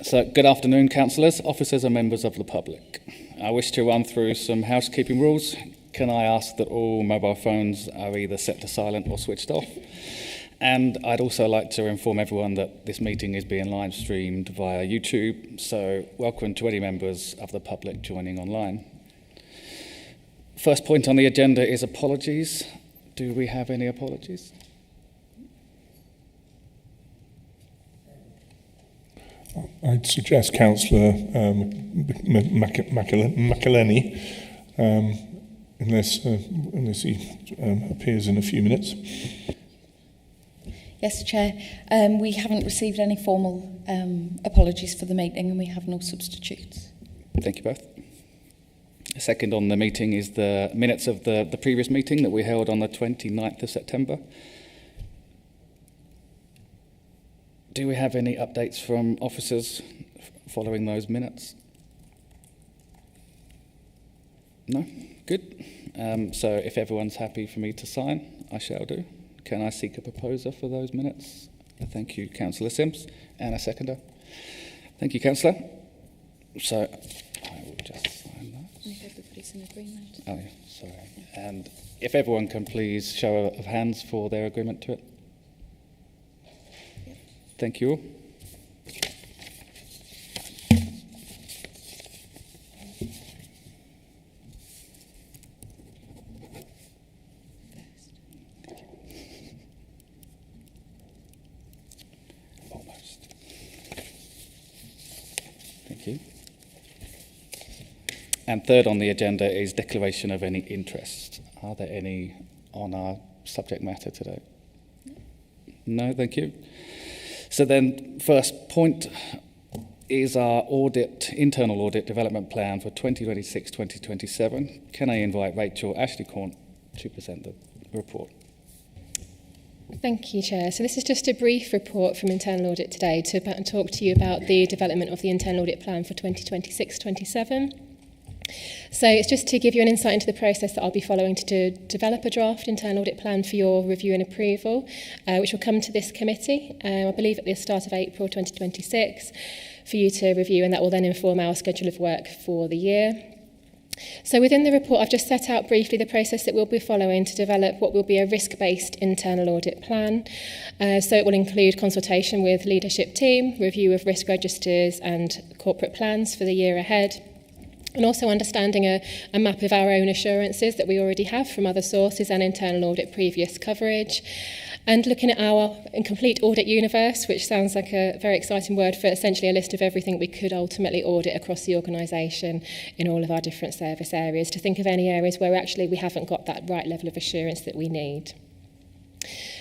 So, good afternoon, councillors, officers and members of the public. I wish to run through some housekeeping rules. Can I ask that all mobile phones are either set to silent or switched off? And I'd also like to inform everyone that this meeting is being live streamed via YouTube, so welcome to any members of the public joining online. First point on the agenda is apologies. Do we have any apologies? I'd suggest Councillor McElhenney, unless he appears in a few minutes. Yes, Chair. We haven't received any formal apologies for the meeting, and we have no substitutes. Thank you both. Second on the meeting is the minutes of the previous meeting that we held on the 29th of September. Do we have any updates from officers following those minutes? No? Good. So if everyone's happy for me to sign, I shall do. Can I seek a proposer for those minutes? Thank you, Councillor Sims. And a seconder. Thank you, Councillor. So I will just sign that. If everybody's in agreement. Oh, yeah, sorry. And if everyone can please show of hands for their agreement to it. Thank you all. Almost. Thank you. And third on the agenda is declaration of any interest. Are there any on our subject matter today? No, thank you. So then, first point is our internal audit development plan for 2026-2027. Can I invite Rachel Ashley-Corn to present the report? Thank you, Chair. So this is just a brief report from Internal Audit today to talk to you about the development of the internal audit plan for 2026-27. So it's just to give you an insight into the process that I'll be following to develop a draft internal audit plan for your review and approval, which will come to this committee, I believe at the start of April 2026, for you to review, and that will then inform our schedule of work for the year. So within the report, I've just set out briefly the process that we'll be following to develop what will be a risk-based internal audit plan. So it will include consultation with leadership team, review of risk registers and corporate plans for the year ahead, and also understanding a map of our own assurances that we already have from other sources and internal audit previous coverage, and looking at our complete audit universe, which sounds like a very exciting word for essentially a list of everything we could ultimately audit across the organisation in all of our different service areas, to think of any areas where actually we haven't got that right level of assurance that we need.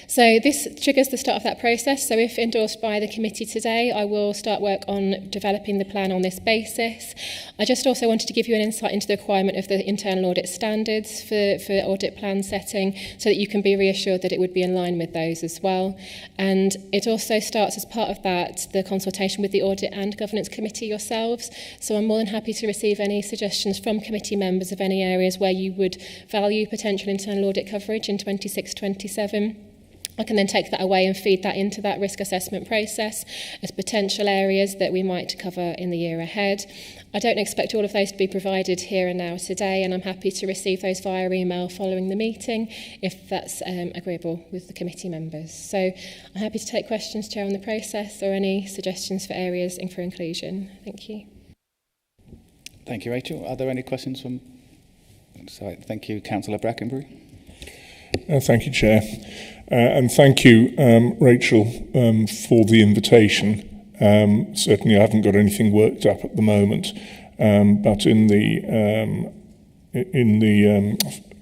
So this triggers the start of that process. So if endorsed by the committee today, I will start work on developing the plan on this basis. I just also wanted to give you an insight into the requirement of the internal audit standards for audit plan setting, so that you can be reassured that it would be in line with those as well. And it also starts as part of that, the consultation with the Audit and Governance Committee yourselves. So I'm more than happy to receive any suggestions from committee members of any areas where you would value potential internal audit coverage in 26-27. I can then take that away and feed that into that risk assessment process as potential areas that we might cover in the year ahead. I don't expect all of those to be provided here and now today, and I'm happy to receive those via email following the meeting if that's agreeable with the committee members. So I'm happy to take questions, Chair, on the process or any suggestions for areas for inclusion. Thank you. Thank you, Rachel. Are there any questions from... Sorry, thank you, Councillor Brackenbury. Thank you, Chair. And thank you, Rachel, for the invitation. Certainly I haven't got anything worked up at the moment, but in the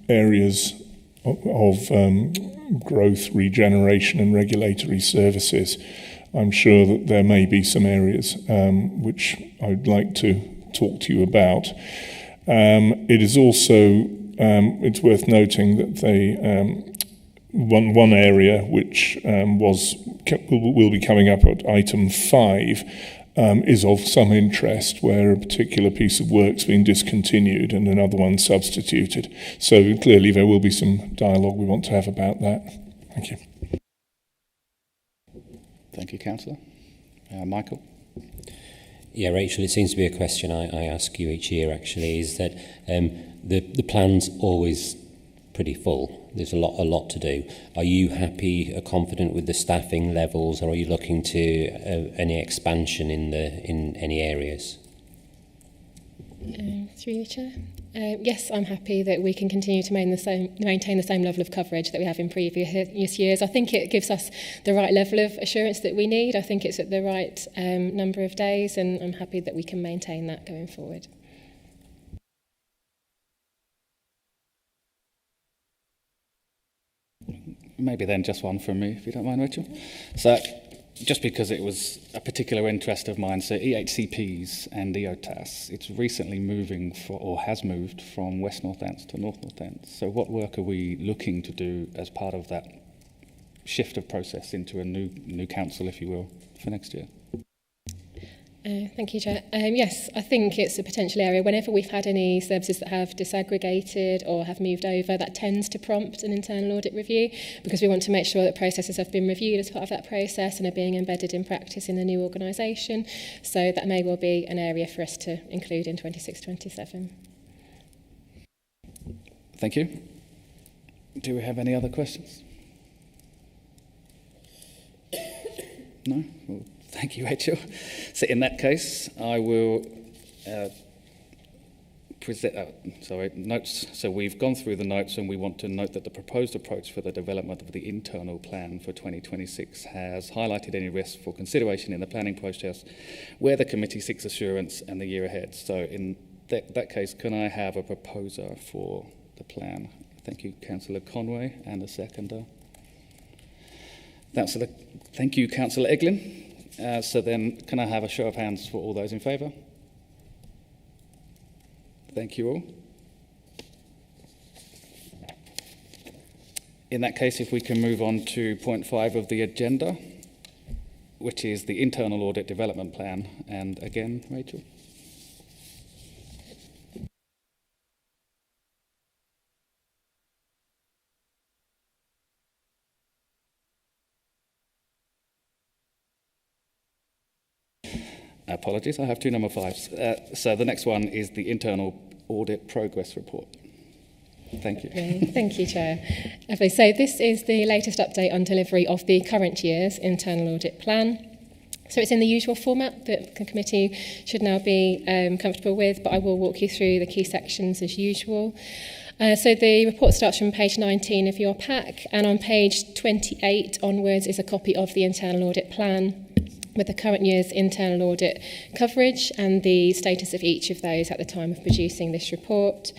areas of growth, regeneration and regulatory services, I'm sure that there may be some areas which I'd like to talk to you about. It is also, it's worth noting that one area which will be coming up at item 5 is of some interest, where a particular piece of work's been discontinued and another one substituted. So clearly there will be some dialogue we want to have about that. Thank you. Thank you, Councillor. Michael? Yeah, Rachel, it seems to be a question I ask you each year, actually, is that the plan's always pretty full. There's a lot to do. Are you happy or confident with the staffing levels, or are you looking to any expansion in any areas? Through you, Chair. Yes, I'm happy that we can continue to maintain the same level of coverage that we have in previous years. I think it gives us the right level of assurance that we need. I think it's at the right number of days, and I'm happy that we can maintain that going forward. Maybe then just one from me, if you don't mind, Rachel. So, just because it was a particular interest of mine, so EHCPs and EOTAS, it's recently has moved from West Northants to North Northants. So what work are we looking to do as part of that shift of process into a new council, if you will, for next year? Thank you, Chair. Yes, I think it's a potential area. Whenever we've had any services that have disaggregated or have moved over, that tends to prompt an internal audit review, because we want to make sure that processes have been reviewed as part of that process and are being embedded in practice in the new organisation. So that may well be an area for us to include in 26-27. Thank you. Do we have any other questions? No? Well, thank you, Rachel. So in that case, I will present notes. So we've gone through the notes, and we want to note that the proposed approach for the development of the internal plan for 2026 has highlighted any risks for consideration in the planning process where the committee seeks assurance and the year ahead. So in that case, can I have a proposer for the plan? Thank you, Councillor Conway, and a seconder. Thank you, Councillor Eglin. So then, can I have a show of hands for all those in favour? Thank you all. In that case, if we can move on to point 5 of the agenda, which is the internal audit development plan. And again, Rachel. Apologies, I have 2 number 5s. So the next one is the internal audit progress report. Thank you. Thank you, Chair. Okay, so this is the latest update on delivery of the current year's internal audit plan. So it's in the usual format that the committee should now be comfortable with, but I will walk you through the key sections as usual. So the report starts from page 19 of your pack, and on page 28 onwards is a copy of the internal audit plan with the current year's internal audit coverage and the status of each of those at the time of producing this report.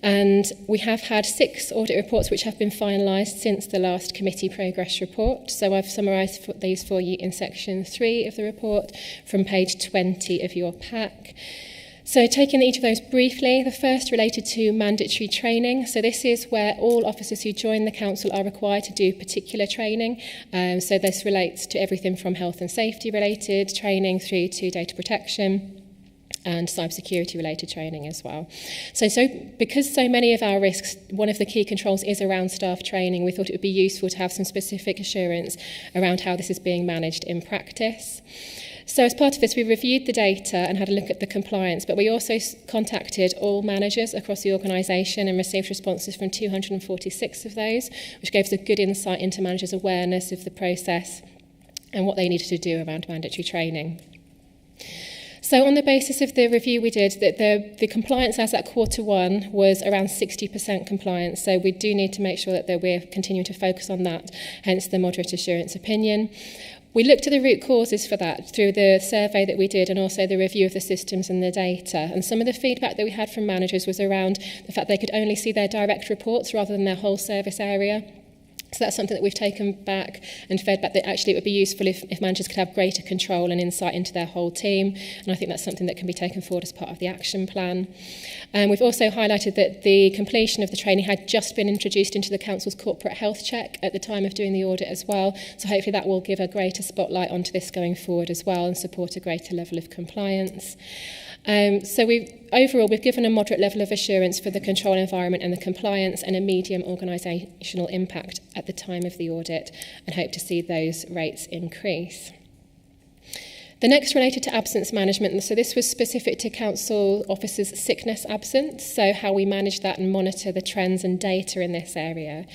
And we have had 6 audit reports which have been finalised since the last committee progress report. So I've summarised these for you in section 3 of the report from page 20 of your pack. So taking each of those briefly, the first related to mandatory training. So this is where all officers who join the council are required to do particular training. So this relates to everything from health and safety related training through to data protection and cybersecurity related training as well. So because so many of our risks, one of the key controls is around staff training, we thought it would be useful to have some specific assurance around how this is being managed in practice. So as part of this, we reviewed the data and had a look at the compliance, but we also contacted all managers across the organisation and received responses from 246 of those, which gave us a good insight into managers' awareness of the process and what they needed to do around mandatory training. So on the basis of the review we did, that the compliance as at Q1 was around 60% compliance, so we do need to make sure that we're continuing to focus on that, hence the moderate assurance opinion. We looked at the root causes for that through the survey that we did and also the review of the systems and the data. And some of the feedback that we had from managers was around the fact they could only see their direct reports rather than their whole service area. So that's something that we've taken back and fed back, that actually it would be useful if managers could have greater control and insight into their whole team. And I think that's something that can be taken forward as part of the action plan. We've also highlighted that the completion of the training had just been introduced into the council's corporate health check at the time of doing the audit as well. So hopefully that will give a greater spotlight onto this going forward as well and support a greater level of compliance. So overall, we've given a moderate level of assurance for the control environment and the compliance, and a medium organisational impact at the time of the audit, and hope to see those rates increase. The next related to absence management. So this was specific to council officers' sickness absence, so how we manage that and monitor the trends and data in this area.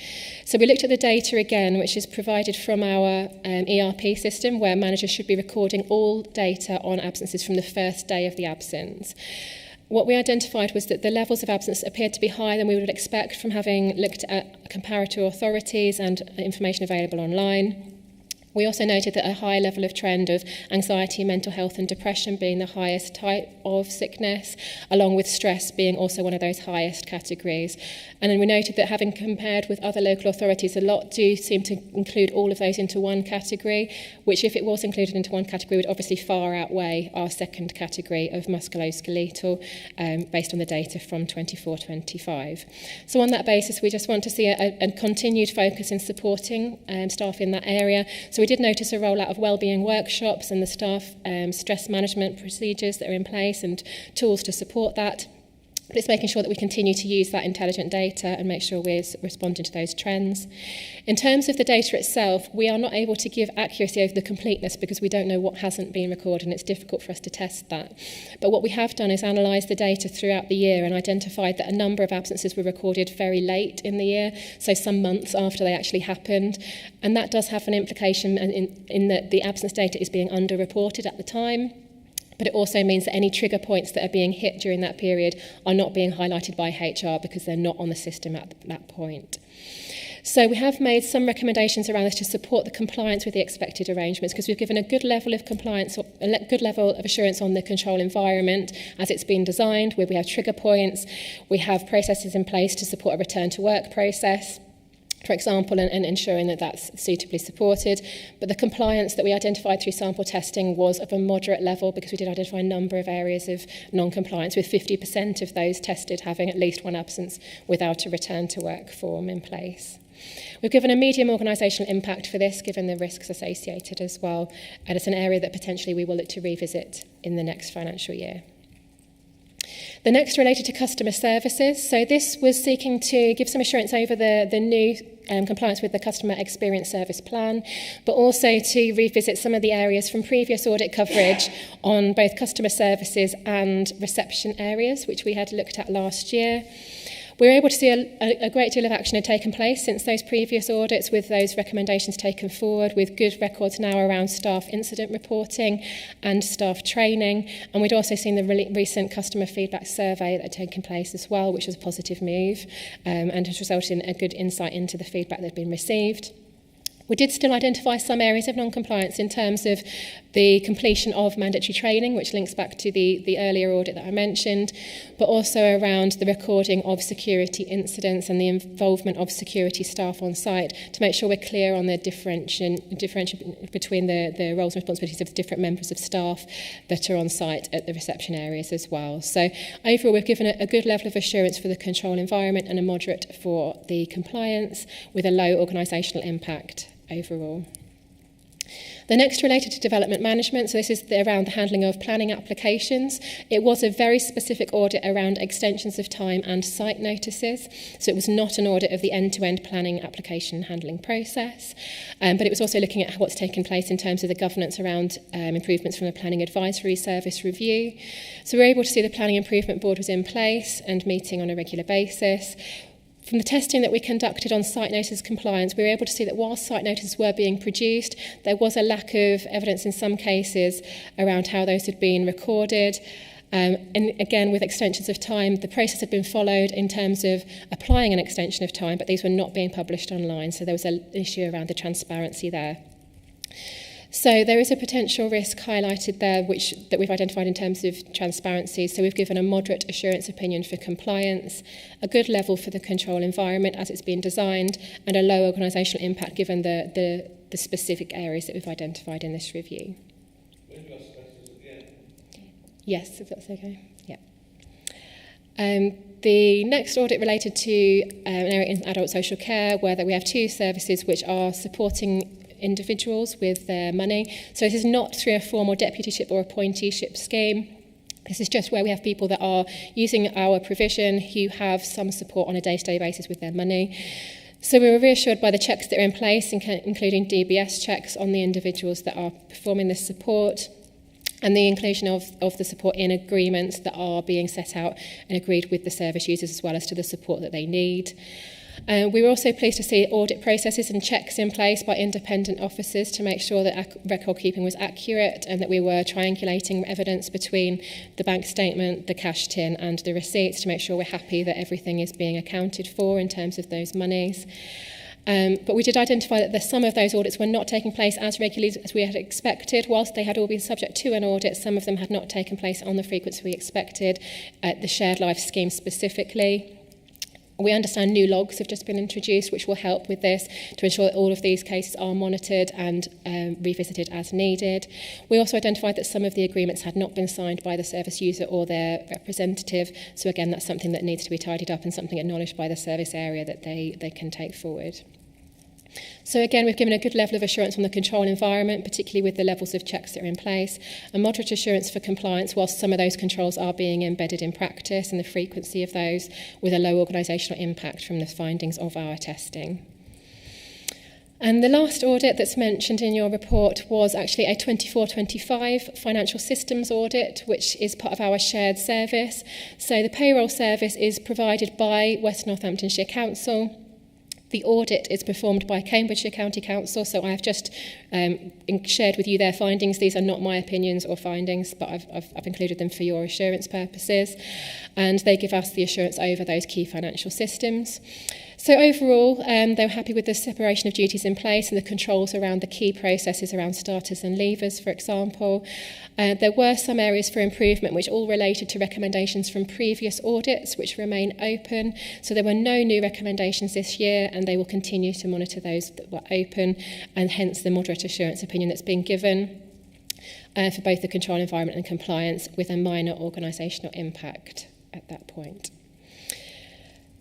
So we looked at the data again, which is provided from our ERP system, where managers should be recording all data on absences from the first day of the absence. What we identified was that the levels of absence appeared to be higher than we would expect from having looked at comparator authorities and information available online. We also noted that a high level of trend of anxiety, mental health and depression being the highest type of sickness, along with stress being also one of those highest categories. And then we noted that having compared with other local authorities, a lot do seem to include all of those into one category, which if it was included into one category would obviously far outweigh our second category of musculoskeletal based on the data from 24-25. So on that basis, we just want to see a continued focus in supporting staff in that area. So we did notice a rollout of wellbeing workshops and the staff stress management procedures that are in place and tools to support that. But it's making sure that we continue to use that intelligent data and make sure we're responding to those trends. In terms of the data itself, we are not able to give accuracy over the completeness because we don't know what hasn't been recorded and it's difficult for us to test that. But what we have done is analyse the data throughout the year and identified that a number of absences were recorded very late in the year, so some months after they actually happened. And that does have an implication in that the absence data is being underreported at the time. But it also means that any trigger points that are being hit during that period are not being highlighted by HR because they're not on the system at that point. So we have made some recommendations around this to support the compliance with the expected arrangements because we've given a good level of compliance, a good level of assurance on the control environment as it's been designed, where we have trigger points, we have processes in place to support a return to work process, for example, and ensuring that that's suitably supported. But the compliance that we identified through sample testing was of a moderate level because we did identify a number of areas of non-compliance, with 50% of those tested having at least one absence without a return to work form in place. We've given a medium organisational impact for this, given the risks associated as well, and it's an area that potentially we will look to revisit in the next financial year. The next related to customer services. So this was seeking to give some assurance over the new compliance with the customer experience service plan, but also to revisit some of the areas from previous audit coverage on both customer services and reception areas, which we had looked at last year. We were able to see a great deal of action had taken place since those previous audits, with those recommendations taken forward, with good records now around staff incident reporting and staff training. And we'd also seen the recent customer feedback survey that had taken place as well, which was a positive move and has resulted in a good insight into the feedback that had been received. We did still identify some areas of non-compliance in terms of the completion of mandatory training, which links back to the earlier audit that I mentioned, but also around the recording of security incidents and the involvement of security staff on site to make sure we're clear on the differentiation between the roles and responsibilities of the different members of staff that are on site at the reception areas as well. So overall, we've given a good level of assurance for the control environment and a moderate for the compliance, with a low organisational impact overall. The next related to development management, so this is around the handling of planning applications. It was a very specific audit around extensions of time and site notices, so it was not an audit of the end-to-end planning application handling process, but it was also looking at what's taken place in terms of the governance around improvements from the Planning Advisory Service review. So we were able to see the Planning Improvement Board was in place and meeting on a regular basis. From the testing that we conducted on site notice compliance, we were able to see that while site notices were being produced, there was a lack of evidence in some cases around how those had been recorded. And again, with extensions of time, the process had been followed in terms of applying an extension of time, but these were not being published online, so there was an issue around the transparency there. So there is a potential risk highlighted there that we've identified in terms of transparency. So we've given a moderate assurance opinion for compliance, a good level for the control environment as it's been designed, and a low organisational impact given the specific areas that we've identified in this review. Yes, if that's okay. Yeah. The next audit related to an area in adult social care, where we have two services which are supporting individuals with their money. So this is not through a formal deputyship or appointeeship scheme. This is just where we have people that are using our provision who have some support on a day-to-day basis with their money. So we were reassured by the checks that are in place, including DBS checks on the individuals that are performing this support. and the inclusion of the support in agreements that are being set out and agreed with the service users, as well as to the support that they need. We were also pleased to see audit processes and checks in place by independent officers to make sure that record keeping was accurate and that we were triangulating evidence between the bank statement, the cash tin and the receipts to make sure we're happy that everything is being accounted for in terms of those monies. But we did identify that some of those audits were not taking place as regularly as we had expected. Whilst they had all been subject to an audit, some of them had not taken place on the frequency we expected, the shared life scheme specifically. We understand new logs have just been introduced, which will help with this to ensure that all of these cases are monitored and revisited as needed. We also identified that some of the agreements had not been signed by the service user or their representative. So again, that's something that needs to be tidied up and something acknowledged by the service area that they can take forward. So again, we've given a good level of assurance on the control environment, particularly with the levels of checks that are in place, and moderate assurance for compliance, whilst some of those controls are being embedded in practice and the frequency of those, with a low organisational impact from the findings of our testing. And the last audit that's mentioned in your report was actually a 24-25 financial systems audit, which is part of our shared service. So the payroll service is provided by West Northamptonshire Council. The audit is performed by Cambridgeshire County Council, so I have just shared with you their findings. These are not my opinions or findings, but I've included them for your assurance purposes. And they give us the assurance over those key financial systems. So overall, they were happy with the separation of duties in place and the controls around the key processes around starters and leavers, for example. There were some areas for improvement which all related to recommendations from previous audits, which remain open. So there were no new recommendations this year, and they will continue to monitor those that were open, and hence the moderate assurance opinion that's been given for both the control environment and compliance, with a minor organisational impact at that point.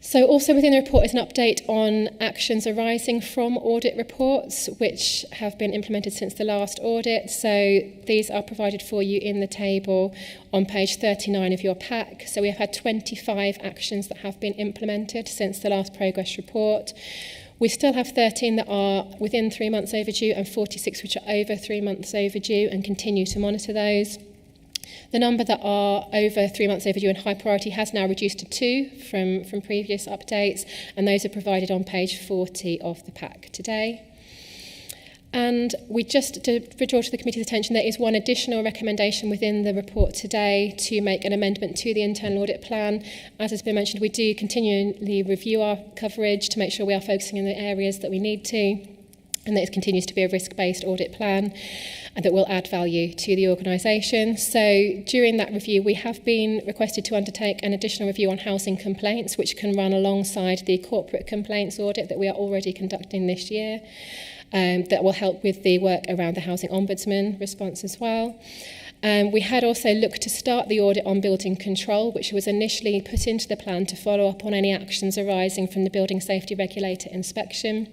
So also within the report is an update on actions arising from audit reports, which have been implemented since the last audit. So these are provided for you in the table on page 39 of your pack. So we have had 25 actions that have been implemented since the last progress report. We still have 13 that are within 3 months overdue and 46 which are over 3 months overdue, and continue to monitor those. The number that are over 3 months overdue and high priority has now reduced to 2 from previous updates, and those are provided on page 40 of the pack today. And we just, to draw to the committee's attention, there is one additional recommendation within the report today to make an amendment to the internal audit plan. As has been mentioned, we do continually review our coverage to make sure we are focusing in the areas that we need to, and that it continues to be a risk-based audit plan and that will add value to the organisation. So during that review, we have been requested to undertake an additional review on housing complaints, which can run alongside the corporate complaints audit that we are already conducting this year. That will help with the work around the Housing Ombudsman response as well. We had also looked to start the audit on building control, which was initially put into the plan to follow up on any actions arising from the Building Safety Regulator inspection.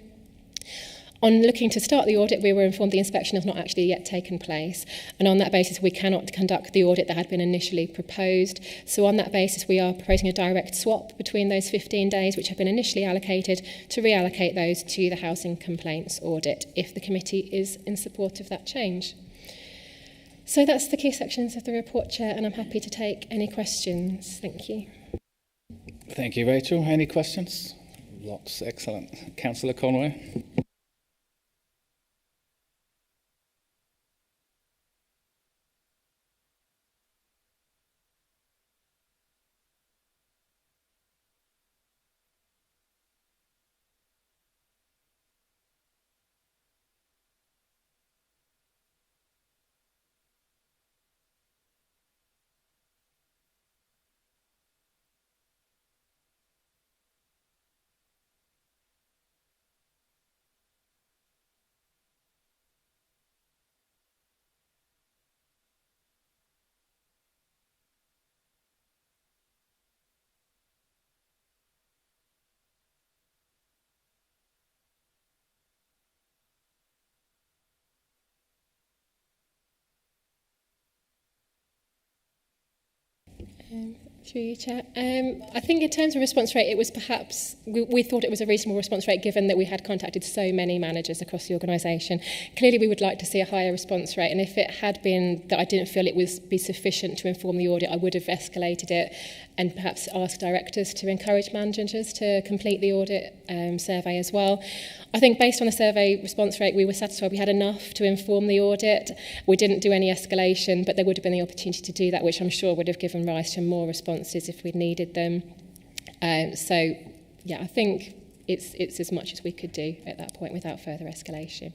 On looking to start the audit, we were informed the inspection has not actually yet taken place, and on that basis we cannot conduct the audit that had been initially proposed. So on that basis we are proposing a direct swap between those 15 days which have been initially allocated to reallocate those to the housing complaints audit, if the committee is in support of that change. So that's the key sections of the report, Chair, and I'm happy to take any questions. Thank you. Thank you, Rachel. Any questions? Lots. Excellent. Councillor Conway. Through you, Chair. I think in terms of response rate, it was perhaps, we thought it was a reasonable response rate given that we had contacted so many managers across the organisation. Clearly, we would like to see a higher response rate, and if it had been that I didn't feel it was be sufficient to inform the audit, I would have escalated it and perhaps asked directors to encourage managers to complete the audit survey as well. I think based on the survey response rate, we were satisfied we had enough to inform the audit. We didn't do any escalation, but there would have been the opportunity to do that, which I'm sure would have given rise to more responses if we'd needed them. So, yeah, I think it's as much as we could do at that point without further escalation.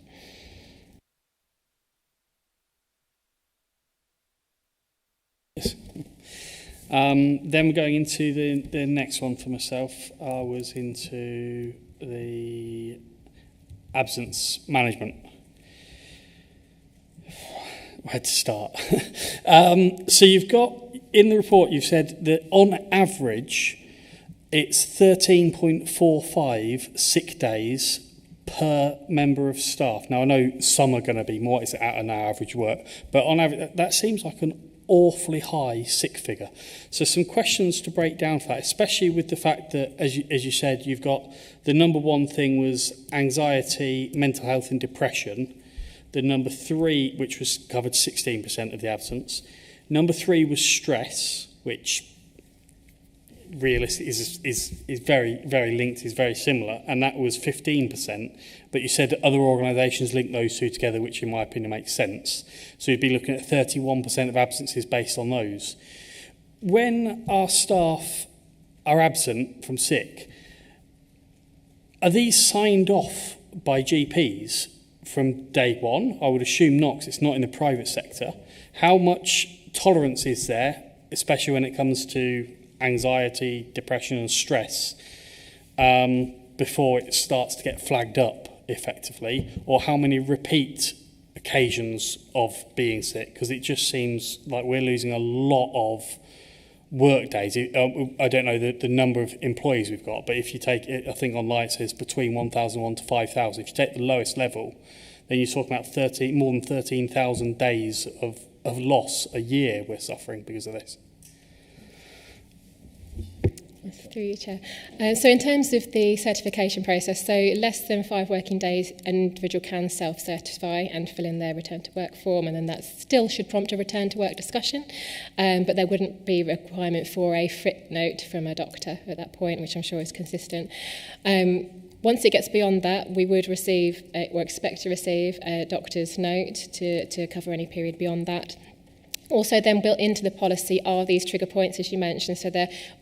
Yes. Then we're going into the next one for myself. I was into the absence management. Where to start? So you've got, in the report, you've said that on average, it's 13.45 sick days per member of staff. Now, I know some are going to be more, it's out of our average work, but on average, that seems like an awfully high sick figure. So some questions to break down for that, especially with the fact that, as you said, you've got the number one thing was anxiety, mental health and depression. The number 3, which was covered 16% of the absence. Number 3 was stress, which realistically is very, very linked, is very similar, and that was 15%. But you said that other organisations link those two together, which in my opinion makes sense. So you'd be looking at 31% of absences based on those. When our staff are absent from sick, are these signed off by GPs from day one? I would assume not, because it's not in the private sector. How much tolerance is there, especially when it comes to anxiety, depression and stress, before it starts to get flagged up effectively? Or how many repeat occasions of being sick? Because it just seems like we're losing a lot of work days. I don't know the number of employees we've got, but if you take it, I think online it says between 1,001 to 5,000. If you take the lowest level, then you're talking about more than 13,000 days of loss a year we're suffering because of this. Through you, Chair. So in terms of the certification process, so less than 5 working days, an individual can self-certify and fill in their return to work form, and then that still should prompt a return to work discussion, but there wouldn't be a requirement for a fit note from a doctor at that point, which I'm sure is consistent. Once it gets beyond that, we would receive, or expect to receive, a doctor's note to cover any period beyond that. Also then built into the policy are these trigger points, as you mentioned. So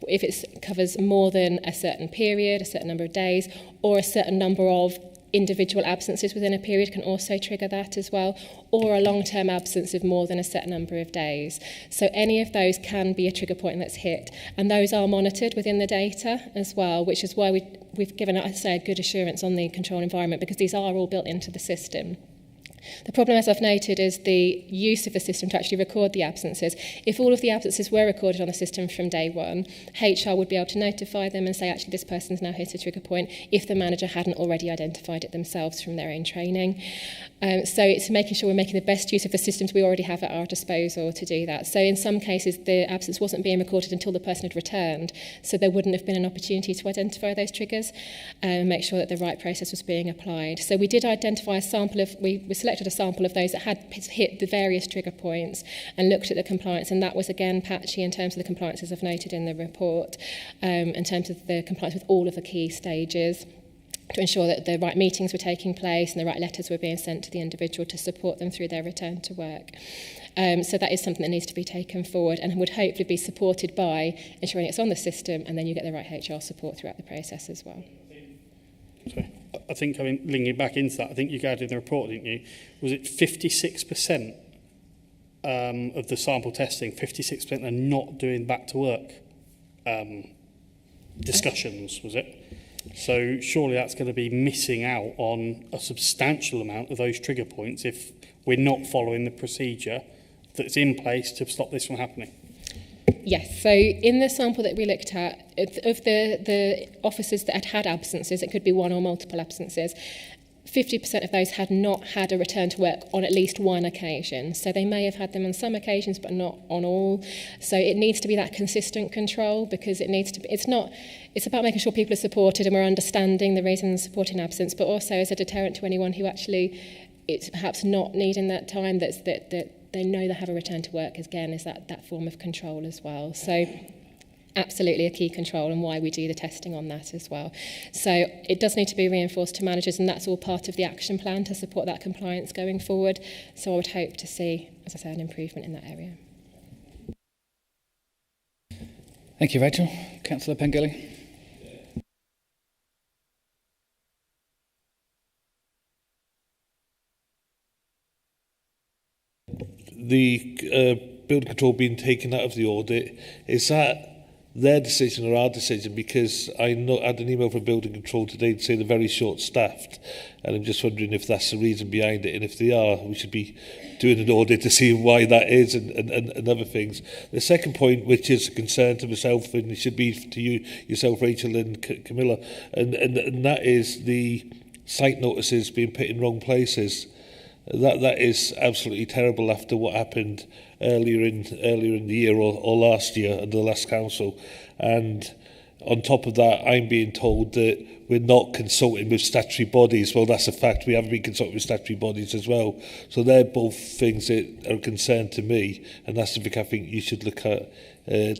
if it covers more than a certain period, a certain number of days, or a certain number of individual absences within a period can also trigger that as well, or a long-term absence of more than a set number of days. So any of those can be a trigger point that's hit, and those are monitored within the data as well, which is why we've given, I'd say, a good assurance on the control environment, because these are all built into the system. The problem, as I've noted, is the use of the system to actually record the absences. If all of the absences were recorded on the system from day one, HR would be able to notify them and say, actually, this person's now hit a trigger point, if the manager hadn't already identified it themselves from their own training. So it's making sure we're making the best use of the systems we already have at our disposal to do that. So in some cases, the absence wasn't being recorded until the person had returned, so there wouldn't have been an opportunity to identify those triggers and make sure that the right process was being applied. So we did identify a sample of, we selected a sample of those that had hit the various trigger points and looked at the compliance, and that was again patchy in terms of the compliance as I've noted in the report, in terms of the compliance with all of the key stages, to ensure that the right meetings were taking place and the right letters were being sent to the individual to support them through their return to work. So that is something that needs to be taken forward and would hopefully be supported by ensuring it's on the system, and then you get the right HR support throughout the process as well. Okay. I think, linking back into that, I think you gathered in the report, didn't you? Was it 56% of the sample testing, 56% are not doing back to work discussions, was it? So surely that's going to be missing out on a substantial amount of those trigger points if we're not following the procedure that's in place to stop this from happening. Yes, so in the sample that we looked at, of the officers that had absences, it could be one or multiple absences, 50% of those had not had a return to work on at least one occasion. So they may have had them on some occasions, but not on all. So it needs to be that consistent control, because it needs to be, it's about making sure people are supported and we're understanding the reasons supporting absence, but also as a deterrent to anyone who actually it's perhaps not needing that time, that they know they have a return to work, again, is that form of control as well. So absolutely a key control, and why we do the testing on that as well. So it does need to be reinforced to managers, and that's all part of the action plan to support that compliance going forward. So I would hope to see, as I say, an improvement in that area. Thank you, Rachel. Councillor Pengilly. The building control being taken out of the audit, is that their decision or our decision? Because I had an email from building control today to say they're very short-staffed, and I'm just wondering if that's the reason behind it, and if they are, we should be doing an audit to see why that is, and other things. The second point, which is a concern to myself, and it should be to you, yourself, Rachel, and Camilla, and that is the site notices being put in wrong places. That is absolutely terrible after what happened earlier in the year or last year under the last council. And on top of that, I'm being told that we're not consulting with statutory bodies. Well, that's a fact. We haven't been consulting with statutory bodies as well. So they're both things that are a concern to me, and that's something I think you should look at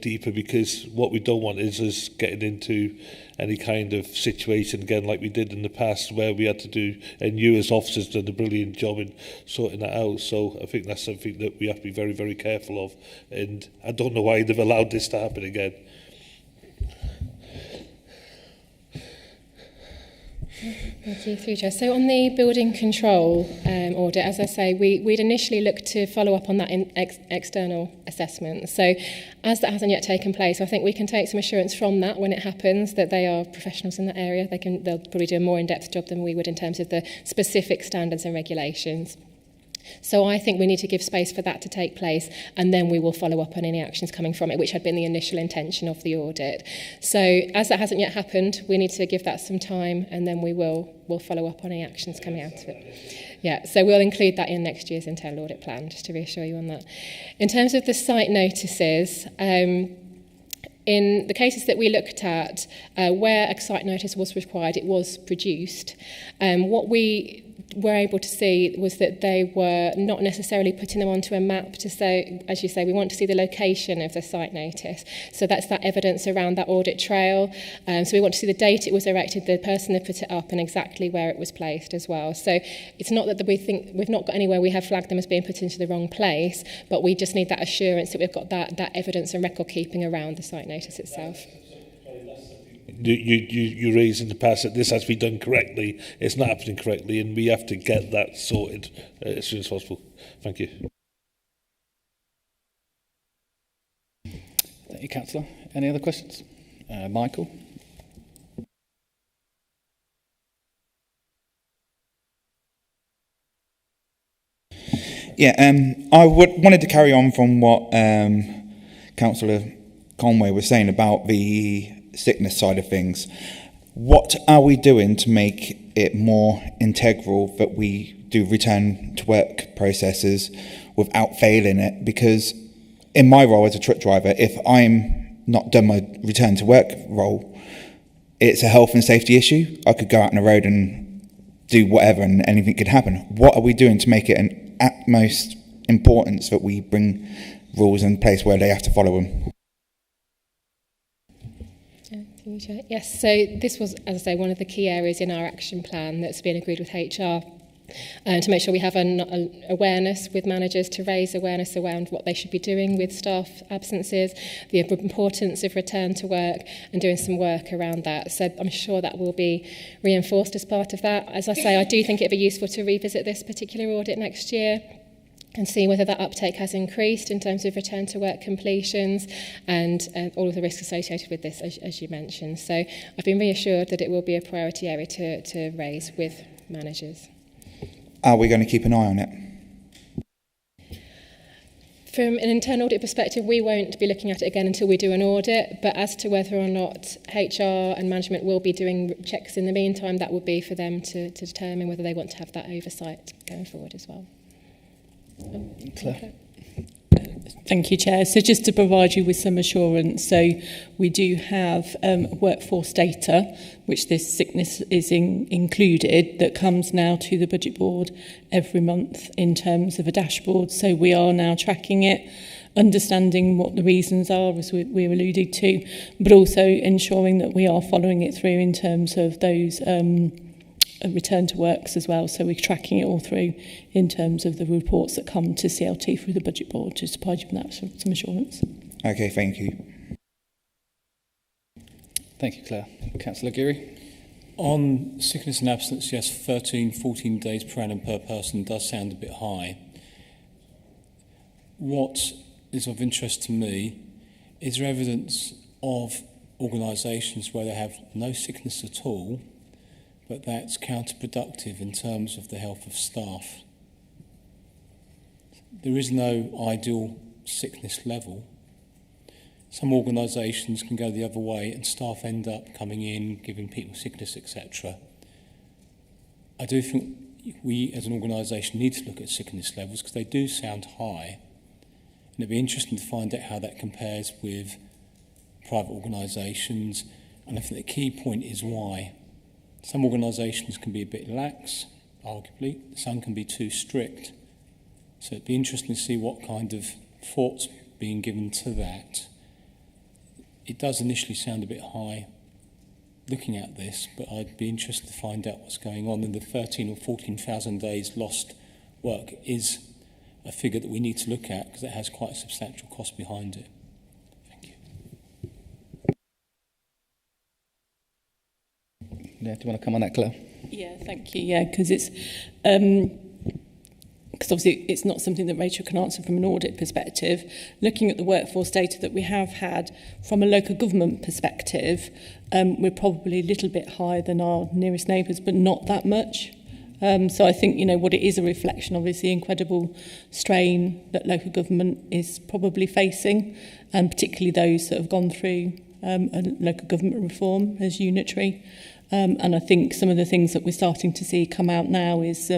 deeper, because what we don't want is us getting into any kind of situation again like we did in the past, where we had to do, and you as officers done a brilliant job in sorting that out. So I think that's something that we have to be very, very careful of, and I don't know why they've allowed this to happen again. Thank you, through Chair. So on the building control audit, as I say, we'd initially looked to follow up on that in external assessment. So as that hasn't yet taken place, I think we can take some assurance from that when it happens that they are professionals in that area. They'll probably do a more in-depth job than we would in terms of the specific standards and regulations. So I think we need to give space for that to take place, and then we will follow up on any actions coming from it, which had been the initial intention of the audit. So as that hasn't yet happened, we need to give that some time, and then we'll follow up on any actions coming out of it. Yeah, so we'll include that in next year's internal audit plan, just to reassure you on that. In terms of the site notices, in the cases that we looked at, where a site notice was required, it was produced. What we were able to see was that they were not necessarily putting them onto a map to say, as you say, we want to see the location of the site notice. So that's that evidence around that audit trail. So we want to see the date it was erected, the person that put it up, and exactly where it was placed as well. So it's not that we think we've not got anywhere we have flagged them as being put into the wrong place, but we just need that assurance that we've got that evidence and record keeping around the site notice itself. You raised in the past that this has to be done correctly. It's not happening correctly, and we have to get that sorted as soon as possible. Thank you. Thank you, Councillor. Any other questions? Michael? Yeah, I wanted to carry on from what Councillor Conway was saying about the sickness side of things. What are we doing to make it more integral that we do return to work processes without failing it? Because in my role as a truck driver, if I'm not done my return to work role, it's a health and safety issue. I could go out on the road and do whatever and anything could happen. What are we doing to make it an utmost importance that we bring rules in place where they have to follow them? Yes, so this was, as I say, one of the key areas in our action plan that's been agreed with HR to make sure we have an awareness with managers, to raise awareness around what they should be doing with staff absences, the importance of return to work, and doing some work around that. So I'm sure that will be reinforced as part of that. As I say, I do think it'd be useful to revisit this particular audit next year and see whether that uptake has increased in terms of return to work completions and all of the risks associated with this, as you mentioned. So I've been reassured that it will be a priority area to raise with managers. Are we going to keep an eye on it? From an internal audit perspective, we won't be looking at it again until we do an audit, but as to whether or not HR and management will be doing checks in the meantime, that would be for them to determine whether they want to have that oversight going forward as well. Claire. Thank you, Chair. So just to provide you with some assurance, so we do have workforce data, which this sickness is included, that comes now to the Budget Board every month in terms of a dashboard. So we are now tracking it, understanding what the reasons are, as we alluded to, but also ensuring that we are following it through in terms of those return to works as well. So we're tracking it all through in terms of the reports that come to CLT through the Budget Board, just to provide you with that some assurance. Okay, thank you. Thank you, Claire. Councillor Geary. On sickness and absence, yes, 13, 14 days per annum per person does sound a bit high. What is of interest to me is there evidence of organisations where they have no sickness at all, but that's counterproductive in terms of the health of staff. There is no ideal sickness level. Some organisations can go the other way and staff end up coming in, giving people sickness, etc. I do think we as an organisation need to look at sickness levels because they do sound high. And it'd be interesting to find out how that compares with private organisations. And I think the key point is why. Some organisations can be a bit lax, arguably. Some can be too strict. So it'd be interesting to see what kind of thought's being given to that. It does initially sound a bit high looking at this, but I'd be interested to find out what's going on. And the 13 or 14,000 days lost work is a figure that we need to look at because it has quite a substantial cost behind it. Yeah, do you want to come on that, Claire? Yeah, thank you. Yeah, because it's because obviously it's not something that Rachel can answer from an audit perspective. Looking at the workforce data that we have had from a local government perspective, we're probably a little bit higher than our nearest neighbours, but not that much. So I think, you know, what it is a reflection of is the incredible strain that local government is probably facing, and particularly those that have gone through a local government reform as unitary. And I think some of the things that we're starting to see come out now is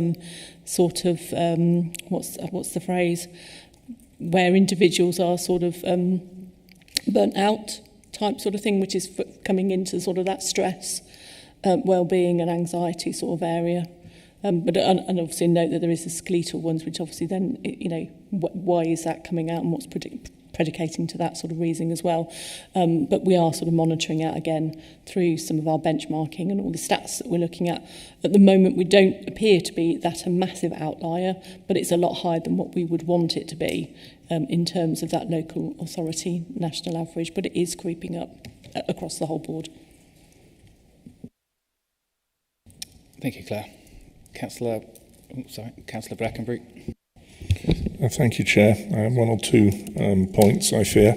sort of, what's the phrase, where individuals are sort of burnt out type sort of thing, which is coming into sort of that stress, well-being and anxiety sort of area. But and obviously note that there is the skeletal ones, which obviously then, you know, why is that coming out and what's predicating to that sort of reasoning as well. But we are sort of monitoring out again through some of our benchmarking and all the stats that we're looking at. At the moment, we don't appear to be that a massive outlier, but it's a lot higher than what we would want it to be in terms of that local authority national average, but it is creeping up across the whole board. Thank you, Claire. Councillor Brackenbury. Thank you, Chair. I have one or two points, I fear.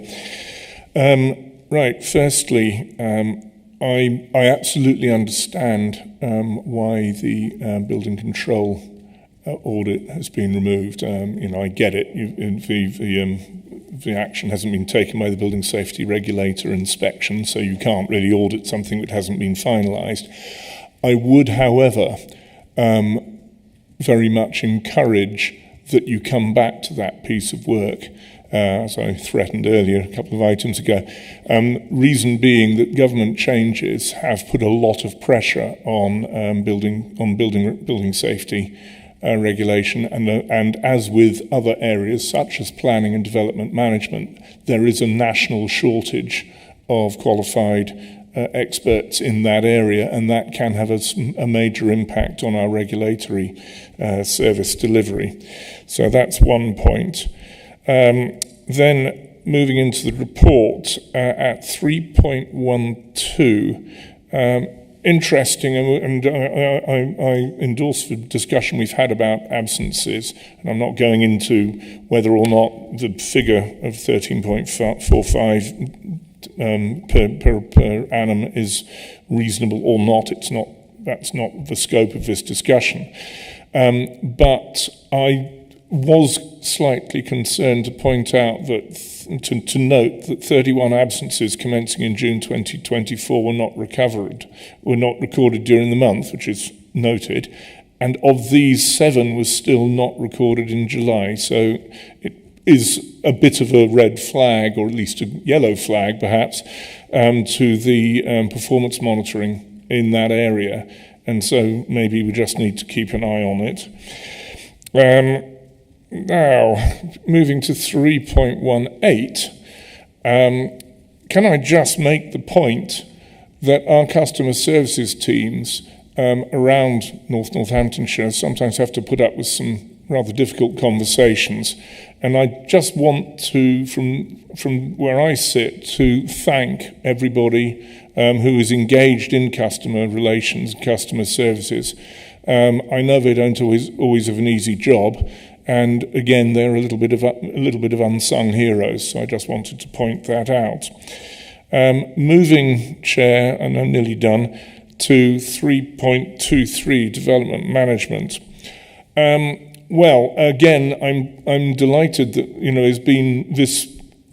Right, firstly, I absolutely understand why the building control audit has been removed. You know, I get it. The action hasn't been taken by the building safety regulator inspection, so you can't really audit something that hasn't been finalised. I would, however, very much encourage that you come back to that piece of work, as I threatened earlier a couple of items ago. Reason being that government changes have put a lot of pressure on building safety regulation, and as with other areas such as planning and development management, there is a national shortage of qualified experts in that area, and that can have a major impact on our regulatory service delivery. So that's one point. Then moving into the report at 3.12, interesting, and I endorse the discussion we've had about absences, and I'm not going into whether or not the figure of 13.45 per annum is reasonable or not. That's not the scope of this discussion. But I was slightly concerned to point out that, to note that 31 absences commencing in June 2024 were not recorded during the month, which is noted, and of these 7 was still not recorded in July. So it is a bit of a red flag, or at least a yellow flag perhaps, to the performance monitoring in that area. And so maybe we just need to keep an eye on it. Now, moving to 3.18, can I just make the point that our customer services teams around Northamptonshire sometimes have to put up with some rather difficult conversations. And I just want to, from where I sit, to thank everybody who is engaged in customer relations, customer services. I know they don't always have an easy job, and again, they're a little bit of unsung heroes. So I just wanted to point that out. Moving, Chair, and I'm nearly done, to 3.23, development management. Well, again, I'm delighted that there's been this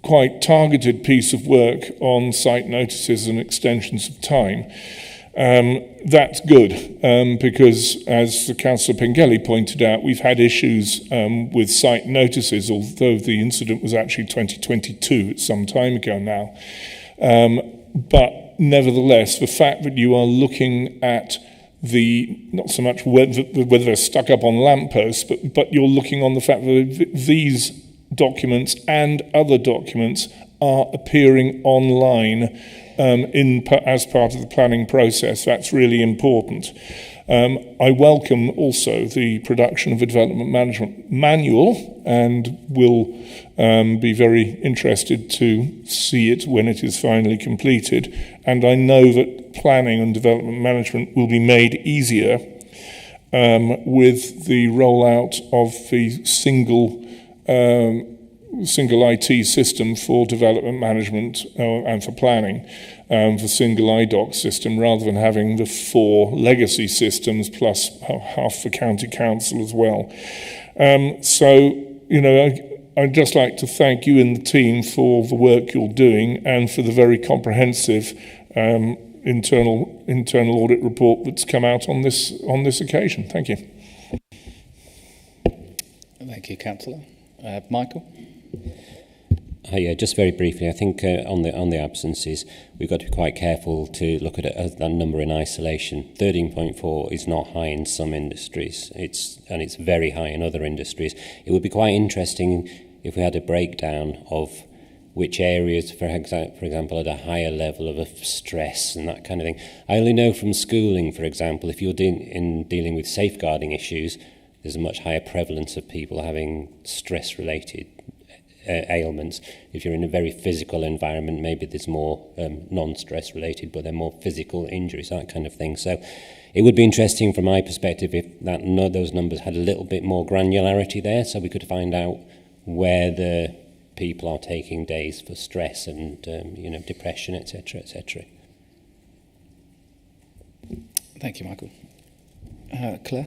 quite targeted piece of work on site notices and extensions of time. That's good, because as the Councillor Pengelly pointed out, we've had issues with site notices, although the incident was actually 2022, it's some time ago now. But nevertheless, the fact that you are looking at not so much whether they're stuck up on lampposts, but you're looking on the fact that these documents and other documents are appearing online as part of the planning process. That's really important. I welcome also the production of a development management manual, and will be very interested to see it when it is finally completed. And I know that planning and development management will be made easier with the rollout of the single IT system for development management and for planning, for single IDOC system, rather than having the 4 legacy systems plus half the county council as well. I'd just like to thank you and the team for the work you're doing and for the very comprehensive internal audit report that's come out on this occasion. Thank you. Thank you, Councillor. Michael? Yeah, just very briefly, I think on the absences, we've got to be quite careful to look at that number in isolation. 13.4 is not high in some industries, it's very high in other industries. It would be quite interesting if we had a breakdown of which areas, for example, at a higher level of stress and that kind of thing. I only know from schooling, for example, if you're dealing with safeguarding issues, there's a much higher prevalence of people having stress-related ailments. If you're in a very physical environment, maybe there's more non-stress related, but they're more physical injuries, that kind of thing. So it would be interesting from my perspective if those numbers had a little bit more granularity there, so we could find out where the people are taking days for stress and depression, etc., etc. Thank you, Michael. Claire?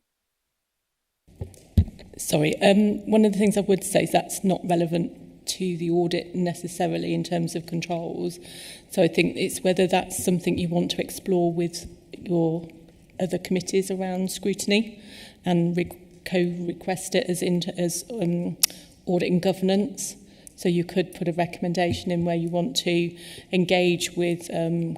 Sorry, one of the things I would say is that's not relevant to the audit necessarily in terms of controls. So I think it's whether that's something you want to explore with your other committees around scrutiny and co-request it as audit and governance. So you could put a recommendation in where you want to engage with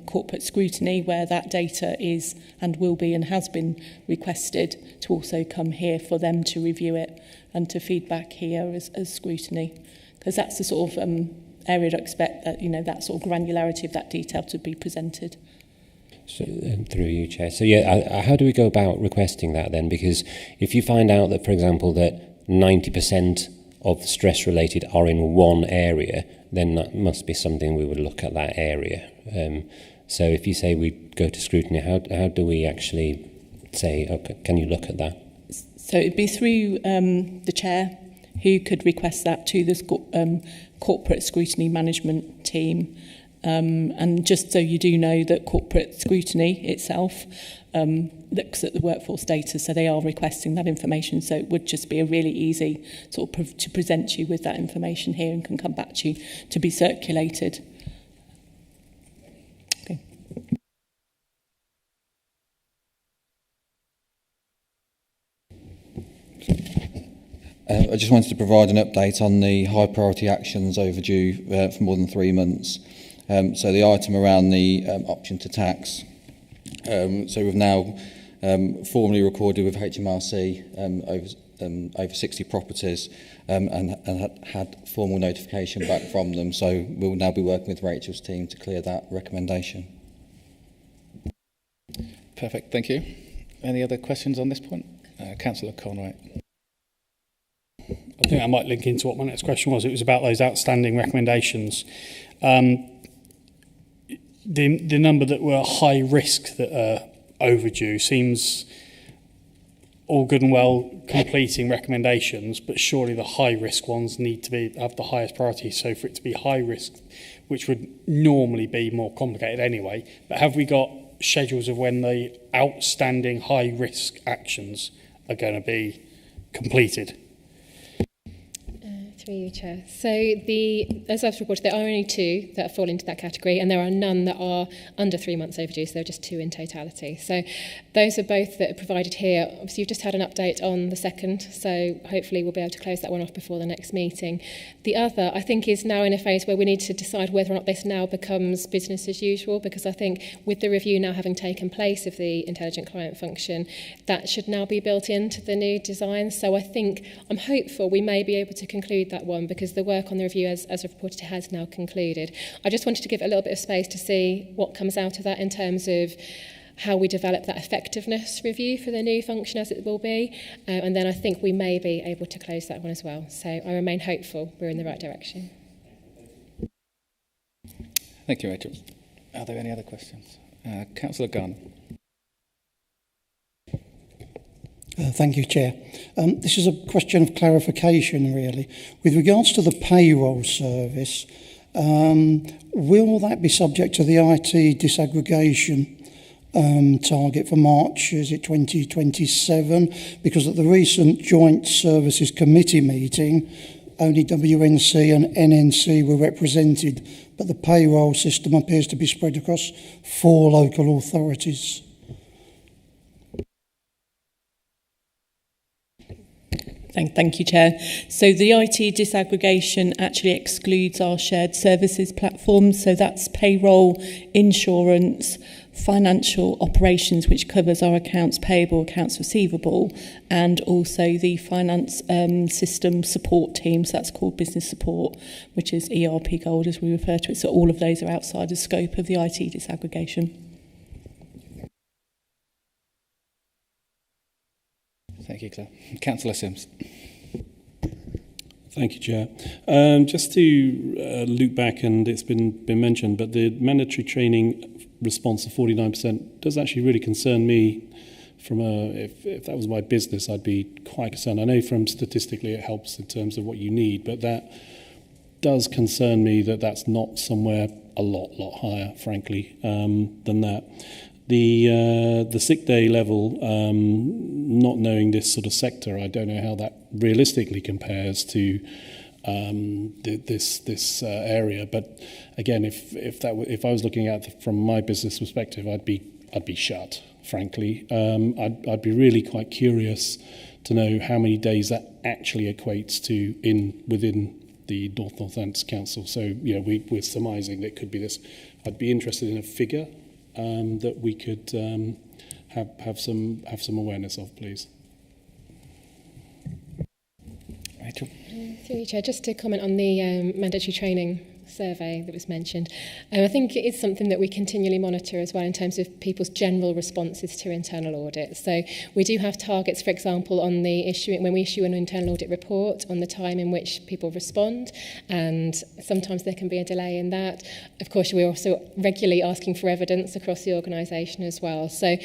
corporate scrutiny, where that data is and will be and has been requested, to also come here for them to review it and to feedback here as scrutiny. Because that's the sort of area to expect that, that sort of granularity of that detail to be presented. So, through you, Chair. So yeah, how do we go about requesting that then? Because if you find out that, for example, that 90% of stress-related are in one area, then that must be something we would look at that area. So if you say we go to scrutiny, how do we actually say, okay, can you look at that? So it'd be through the chair, who could request that to the corporate scrutiny management team, And just so you do know that corporate scrutiny itself looks at the workforce data, so they are requesting that information. So it would just be a really easy sort of to present you with that information here and can come back to you to be circulated. Okay. I just wanted to provide an update on the high priority actions overdue for more than 3 months. So the item around the option to tax. So we've now formally recorded with HMRC over 60 properties and had formal notification back from them. So we'll now be working with Rachel's team to clear that recommendation. Perfect, thank you. Any other questions on this point? Councillor Conway. I think I might link into what my next question was. It was about those outstanding recommendations. The number that were high risk that are overdue seems all good and well completing recommendations, but surely the high risk ones need to have the highest priority. So for it to be high risk, which would normally be more complicated anyway, but have we got schedules of when the outstanding high risk actions are going to be completed? Through you, Chair. So as I've reported, there are only 2 that fall into that category, and there are none that are under 3 months overdue, so there are just 2 in totality. So those are both that are provided here. Obviously, you've just had an update on the second, so hopefully we'll be able to close that one off before the next meeting. The other, I think, is now in a phase where we need to decide whether or not this now becomes business as usual, because I think with the review now having taken place of the intelligent client function, that should now be built into the new design. So I think, I'm hopeful we may be able to conclude that one, because the work on the review, as I've reported, has now concluded. I just wanted to give it a little bit of space to see what comes out of that in terms of how we develop that effectiveness review for the new function as it will be. And then I think we may be able to close that one as well. So I remain hopeful we're in the right direction. Thank you, Rachel. Are there any other questions? Councillor Gunn. Thank you, Chair. This is a question of clarification, really. With regards to the payroll service, will that be subject to the IT disaggregation target for March, is it 2027? Because at the recent Joint Services Committee meeting, only WNC and NNC were represented, but the payroll system appears to be spread across 4 local authorities. Thank you, Chair. So the IT disaggregation actually excludes our shared services platforms. So that's payroll, insurance, financial operations, which covers our accounts payable, accounts receivable, and also the finance system support team. So that's called business support, which is ERP Gold as we refer to it. So all of those are outside the scope of the IT disaggregation. Thank you, Claire. Councillor Sims. Thank you, Chair. Just to loop back, and it's been mentioned, but the mandatory training response of 49% does actually really concern me. If that was my business, I'd be quite concerned. I know from statistically it helps in terms of what you need, but that does concern me that that's not somewhere a lot higher, frankly, than that. The sick day level, not knowing this sort of sector, I don't know how that realistically compares to this area. But again, if I was looking at it from my business perspective, I'd be shut, frankly. I'd be really quite curious to know how many days that actually equates to within the North-Northants Council. So we're surmising that it could be this. I'd be interested in a figure that we could have some awareness of, please. Rachel. Through you, Chair, just to comment on the mandatory training survey that was mentioned. I think it is something that we continually monitor as well in terms of people's general responses to internal audit. So we do have targets, for example, on when we issue an internal audit report, on the time in which people respond, and sometimes there can be a delay in that. Of course, we're also regularly asking for evidence across the organisation as well. So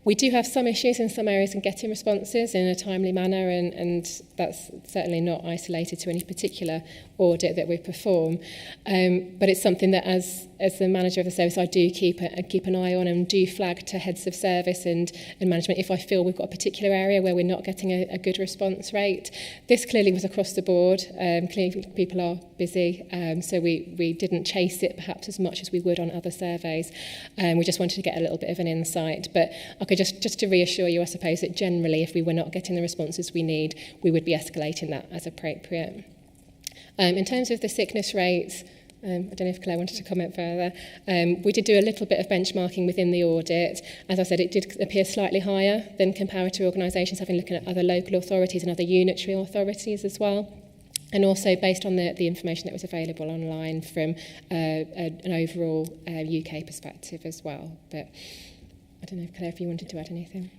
We do have some issues in some areas in getting responses in a timely manner, and that's certainly not isolated to any particular audit that we perform. But it's something that as the manager of the service, I do keep an eye on and do flag to heads of service and management if I feel we've got a particular area where we're not getting a good response rate. This clearly was across the board. Clearly people are busy, so we didn't chase it perhaps as much as we would on other surveys. We just wanted to get a little bit of an insight. But okay, just to reassure you, I suppose, that generally if we were not getting the responses we need, we would be escalating that as appropriate. In terms of the sickness rates, I don't know if Claire wanted to comment further. We did do a little bit of benchmarking within the audit. As I said, it did appear slightly higher than comparator organisations, having looked at other local authorities and other unitary authorities as well. And also based on the information that was available online from an overall UK perspective as well. But I don't know, Claire, if you wanted to add anything.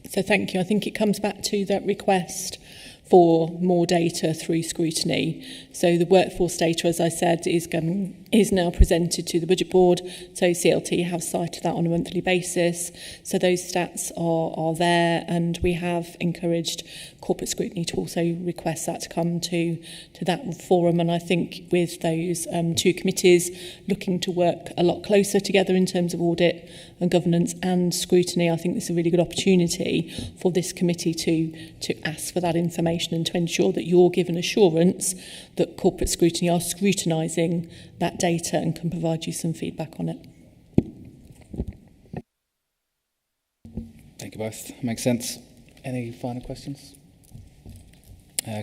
So thank you. I think it comes back to that request for more data through scrutiny. So the workforce data, as I said, is now presented to the Budget Board. So CLT have cited that on a monthly basis. So those stats are there, and we have encouraged corporate scrutiny to also request that to come to that forum. And I think with those two committees looking to work a lot closer together in terms of audit and governance and scrutiny, I think this is a really good opportunity for this committee to ask for that information and to ensure that you're given assurance that corporate scrutiny are scrutinising that data and can provide you some feedback on it. Thank you both. Makes sense. Any final questions?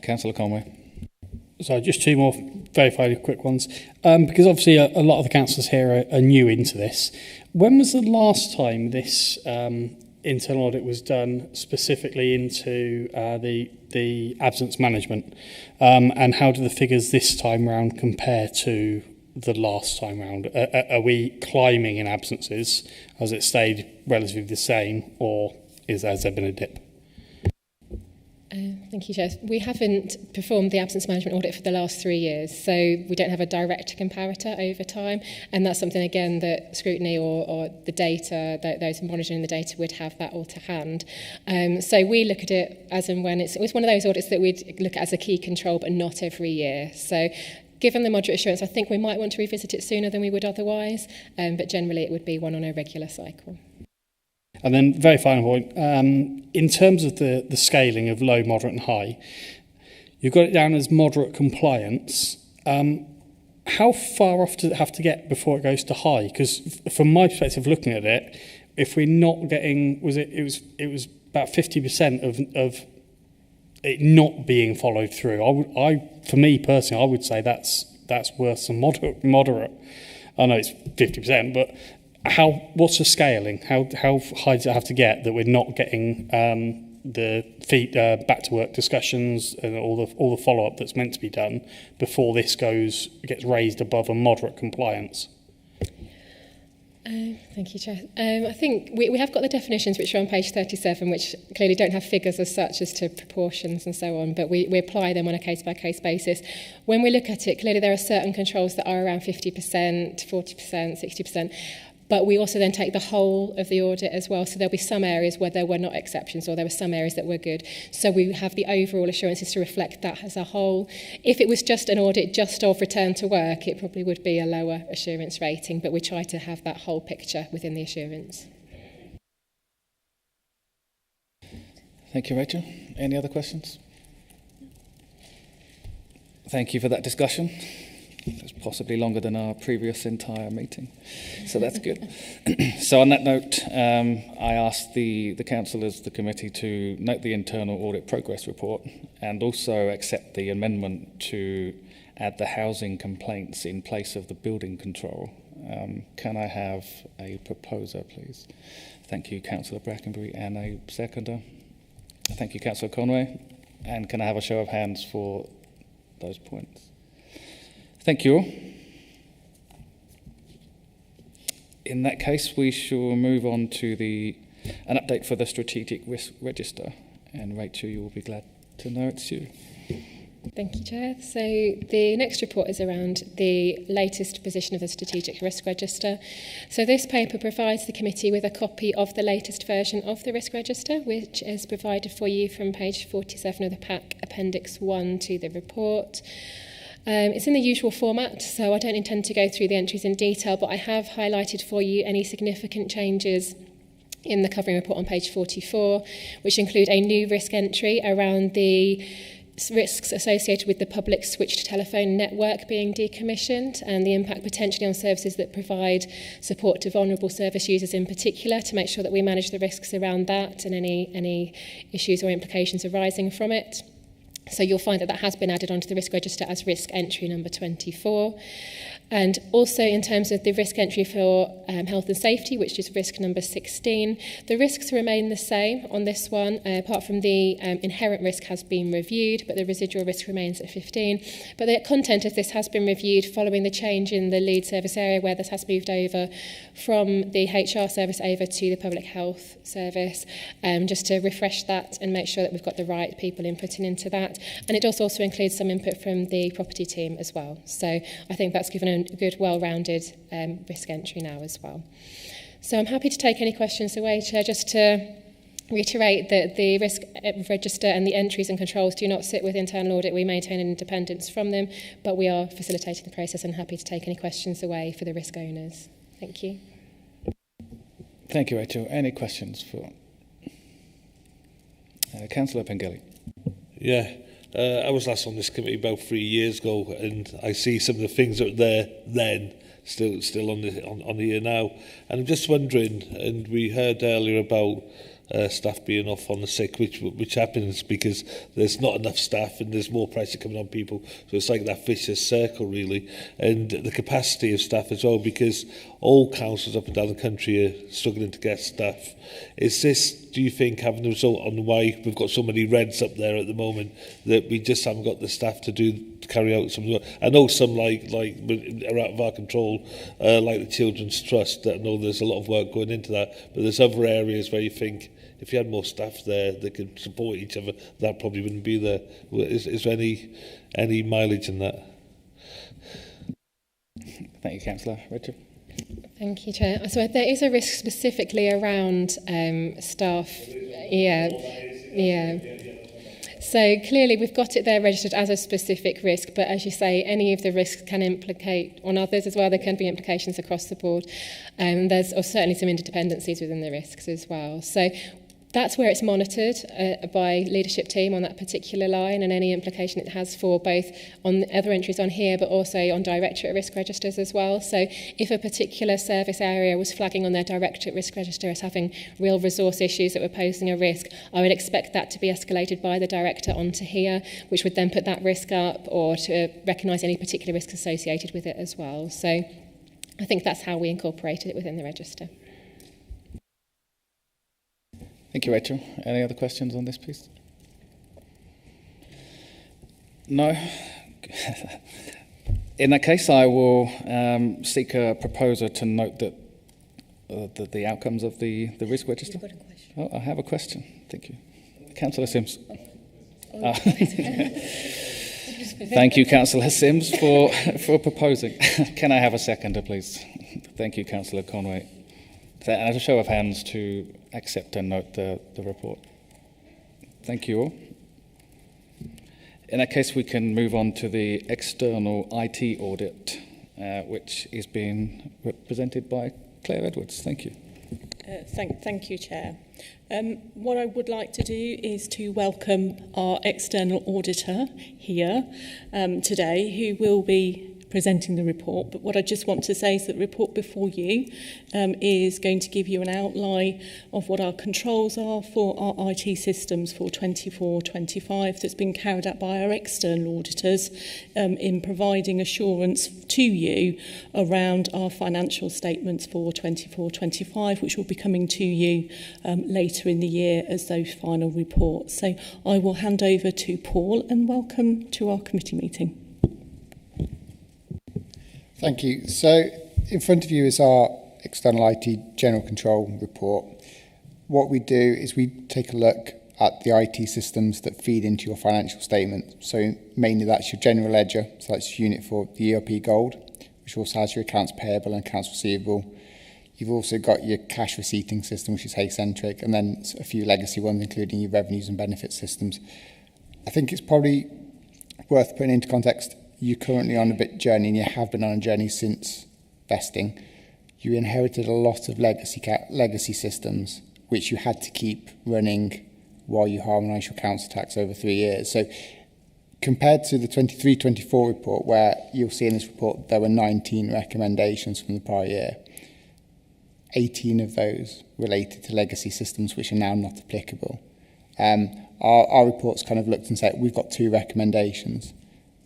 Councillor Conway. So just two more very quick ones. Because obviously a lot of the councillors here are new into this. When was the last time this internal audit was done specifically into the absence management? And how do the figures this time round compare to the last time round? Are we climbing in absences? Has it stayed relatively the same, or has there been a dip? Thank you, Chair. We haven't performed the absence management audit for the last 3 years, so we don't have a direct comparator over time, and that's something, again, that scrutiny or the data, those monitoring the data would have that all to hand. So we look at it as and when it's one of those audits that we'd look at as a key control, but not every year. So given the moderate assurance, I think we might want to revisit it sooner than we would otherwise, but generally it would be one on a regular cycle. And then, very final point, in terms of the scaling of low, moderate and high, you've got it down as moderate compliance. How far off does it have to get before it goes to high? Because from my perspective, looking at it, if we're not getting, it was about 50% of it not being followed through. For me personally, I would say that's worse than moderate. I know it's 50%, but what's the scaling? How high does it have to get that we're not getting the back to work discussions and all the follow up that's meant to be done before this gets raised above a moderate compliance? Thank you, Chair. I think we have got the definitions which are on page 37, which clearly don't have figures as such as to proportions and so on, but we apply them on a case-by-case basis. When we look at it, clearly there are certain controls that are around 50%, 40%, 60%, but we also then take the whole of the audit as well, so there'll be some areas where there were not exceptions or there were some areas that were good. So we have the overall assurances to reflect that as a whole. If it was just an audit just of return to work, it probably would be a lower assurance rating, but we try to have that whole picture within the assurance. Thank you, Rachel. Any other questions? Thank you for that discussion. It was possibly longer than our previous entire meeting, so that's good. So on that note, I asked the councillors, the committee, to note the internal audit progress report and also accept the amendment to add the housing complaints in place of the building control. Can I have a proposer, please? Thank you, Councillor Brackenbury, and a seconder. Thank you, Councillor Conway. And can I have a show of hands for those points? Thank you all. In that case, we shall move on to an update for the strategic risk register. And Rachel, you will be glad to know it's you. Thank you, Chair. So the next report is around the latest position of the Strategic Risk Register. So this paper provides the committee with a copy of the latest version of the Risk Register, which is provided for you from page 47 of the pack, Appendix 1 to the report. It's in the usual format, so I don't intend to go through the entries in detail, but I have highlighted for you any significant changes in the covering report on page 44, which include a new risk entry around the risks associated with the public switched telephone network being decommissioned and the impact potentially on services that provide support to vulnerable service users in particular, to make sure that we manage the risks around that and any issues or implications arising from it. So you'll find that that has been added onto the risk register as risk entry number 24. And also in terms of the risk entry for health and safety, which is risk number 16, the risks remain the same on this one, apart from the inherent risk has been reviewed, but the residual risk remains at 15. But the content of this has been reviewed following the change in the lead service area, where this has moved over from the HR service over to the public health service, just to refresh that and make sure that we've got the right people inputting into that. And it does also include some input from the property team as well. So I think that's given a good, well-rounded risk entry now as well. So I'm happy to take any questions away, Chair, just to reiterate that the risk register and the entries and controls do not sit with internal audit. We maintain an independence from them, but we are facilitating the process and happy to take any questions away for the risk owners. Thank you. Thank you, Rachel. Any questions for Councillor Pengelly? Yeah. I was last on this committee about 3 years ago, and I see some of the things that were there then still on here now. And I'm just wondering, and we heard earlier about staff being off on the sick, which happens because there's not enough staff and there's more pressure coming on people. So it's like that vicious circle, really. And the capacity of staff as well, because all councils up and down the country are struggling to get staff. Is this, do you think, having a result on why we've got so many reds up there at the moment, that we just haven't got the staff to carry out some work? I know some like are out of our control, like the Children's Trust, that I know there's a lot of work going into that, but there's other areas where you think if you had more staff there that could support each other, that probably wouldn't be there. Is there any mileage in that? Thank you, Councillor. Richard. Thank you, Chair. So there is a risk specifically around staff. Yeah. So clearly we've got it there registered as a specific risk, but as you say, any of the risks can implicate on others as well. There can be implications across the board. There's certainly some interdependencies within the risks as well. So that's where it's monitored by leadership team on that particular line, and any implication it has for both on the other entries on here, but also on directorate risk registers as well. So if a particular service area was flagging on their directorate risk register as having real resource issues that were posing a risk, I would expect that to be escalated by the director onto here, which would then put that risk up, or to recognise any particular risk associated with it as well. So I think that's how we incorporated it within the register. Thank you, Rachel. Any other questions on this, please? No? In that case, I will seek a proposer to note that the outcomes of the risk register. You've got a question. Oh, I have a question. Thank you. Councillor Sims. Thank you, Councillor Sims, for proposing. Can I have a seconder, please? Thank you, Councillor Conway. And as a show of hands to accept and note the report. Thank you all. In that case, we can move on to the external IT audit, which is being represented by Claire Edwards. Thank you. Thank you, Chair. What I would like to do is to welcome our external auditor here today, who will be presenting the report. But what I just want to say is that the report before you is going to give you an outline of what our controls are for our IT systems for 24-25 that's been carried out by our external auditors in providing assurance to you around our financial statements for 24-25, which will be coming to you later in the year as those final reports. So I will hand over to Paul, and welcome to our committee meeting. Thank you. So in front of you is our external IT general control report. What we do is we take a look at the IT systems that feed into your financial statement. So mainly that's your general ledger, so that's your unit for the ERP Gold, which also has your accounts payable and accounts receivable. You've also got your cash receipting system, which is Hay-centric, and then a few legacy ones, including your revenues and benefits systems. I think it's probably worth putting into context, you're currently on a bit journey, and you have been on a journey since vesting. You inherited a lot of legacy systems, which you had to keep running while you harmonised your council tax over 3 years. So compared to the 23-24 report, where you'll see in this report there were 19 recommendations from the prior year, 18 of those related to legacy systems which are now not applicable. Our reports kind of looked and said, we've got 2 recommendations,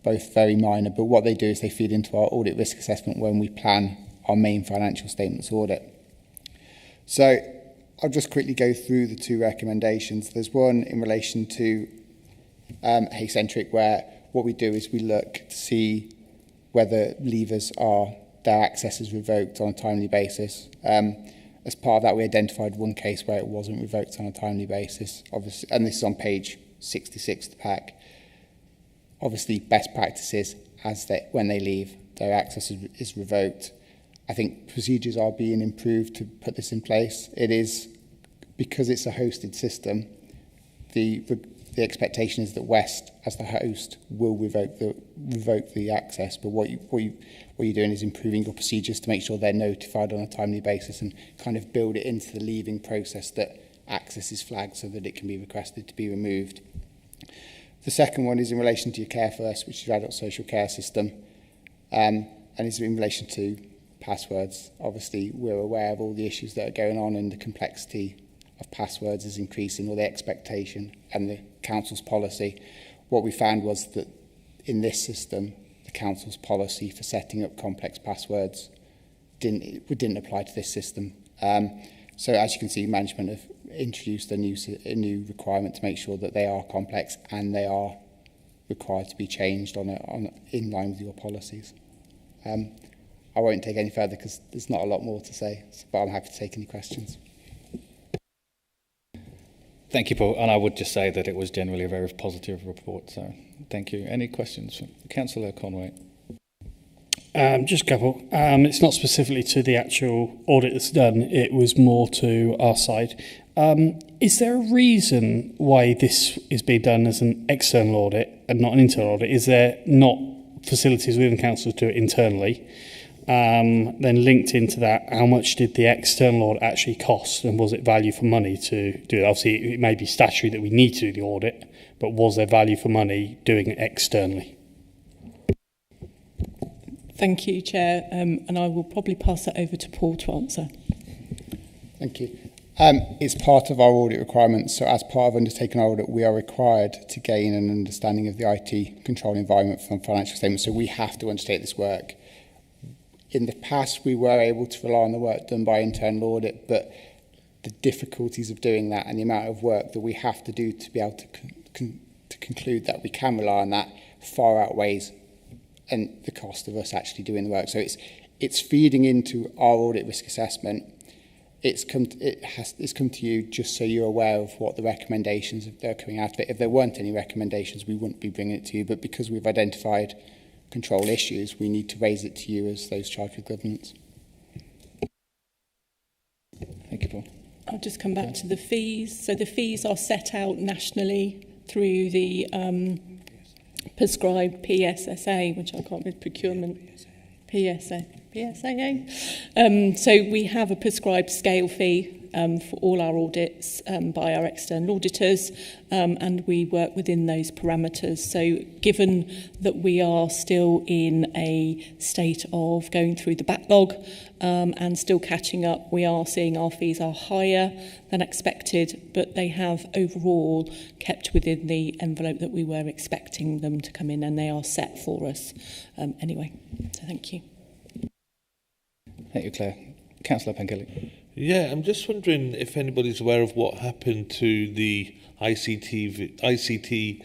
both very minor, but what they do is they feed into our audit risk assessment when we plan our main financial statements audit. So I'll just quickly go through the 2 recommendations. There's one in relation to Hay-centric, where what we do is we look to see whether leavers their access is revoked on a timely basis. As part of that, we identified one case where it wasn't revoked on a timely basis, obviously, and this is on page 66 of the pack. Obviously, best practices when they leave, their access is revoked. I think procedures are being improved to put this in place. It is, because it's a hosted system, the expectation is that West, as the host, will revoke the access. But what you're doing is improving your procedures to make sure they're notified on a timely basis and kind of build it into the leaving process that access is flagged so that it can be requested to be removed. The second one is in relation to your Care First, which is your adult social care system, and is in relation to passwords. Obviously, we're aware of all the issues that are going on, and the complexity of passwords is increasing, or the expectation and the council's policy. What we found was that in this system, the council's policy for setting up complex passwords didn't apply to this system. So as you can see, management have introduced a new requirement to make sure that they are complex and they are required to be changed in line with your policies. I won't take any further because there's not a lot more to say, but I'm happy to take any questions. Thank you, Paul. And I would just say that it was generally a very positive report. So thank you. Any questions? Councillor Conway. Just a couple. It's not specifically to the actual audit that's done. It was more to our side. Is there a reason why this is being done as an external audit and not an internal audit? Is there not facilities within council to do it internally? Then linked into that, how much did the external audit actually cost, and was it value for money to do it? Obviously, it may be statutory that we need to do the audit, but was there value for money doing it externally? Thank you, Chair, and I will probably pass that over to Paul to answer. Thank you. It's part of our audit requirements, so as part of undertaking our audit, we are required to gain an understanding of the IT control environment from financial statements, so we have to undertake this work. In the past, we were able to rely on the work done by internal audit, but the difficulties of doing that and the amount of work that we have to do to be able to conclude that we can rely on that far outweighs and the cost of us actually doing the work. So it's feeding into our audit risk assessment. It's come to you just so you're aware of what the recommendations that are coming out of it. If there weren't any recommendations, we wouldn't be bringing it to you, but because we've identified control issues, we need to raise it to you as those charged with governance. Thank you, Paul. I'll just come back to the fees. So the fees are set out nationally through the prescribed PSSA, which I can't read, procurement PSAA. So we have a prescribed scale fee for all our audits by our external auditors, and we work within those parameters. So given that we are still in a state of going through the backlog and still catching up, we are seeing our fees are higher than expected, but they have overall kept within the envelope that we were expecting them to come in, and they are set for us anyway. So thank you. Thank you, Claire. Councillor Pengelly. Yeah, I'm just wondering if anybody's aware of what happened to the ICT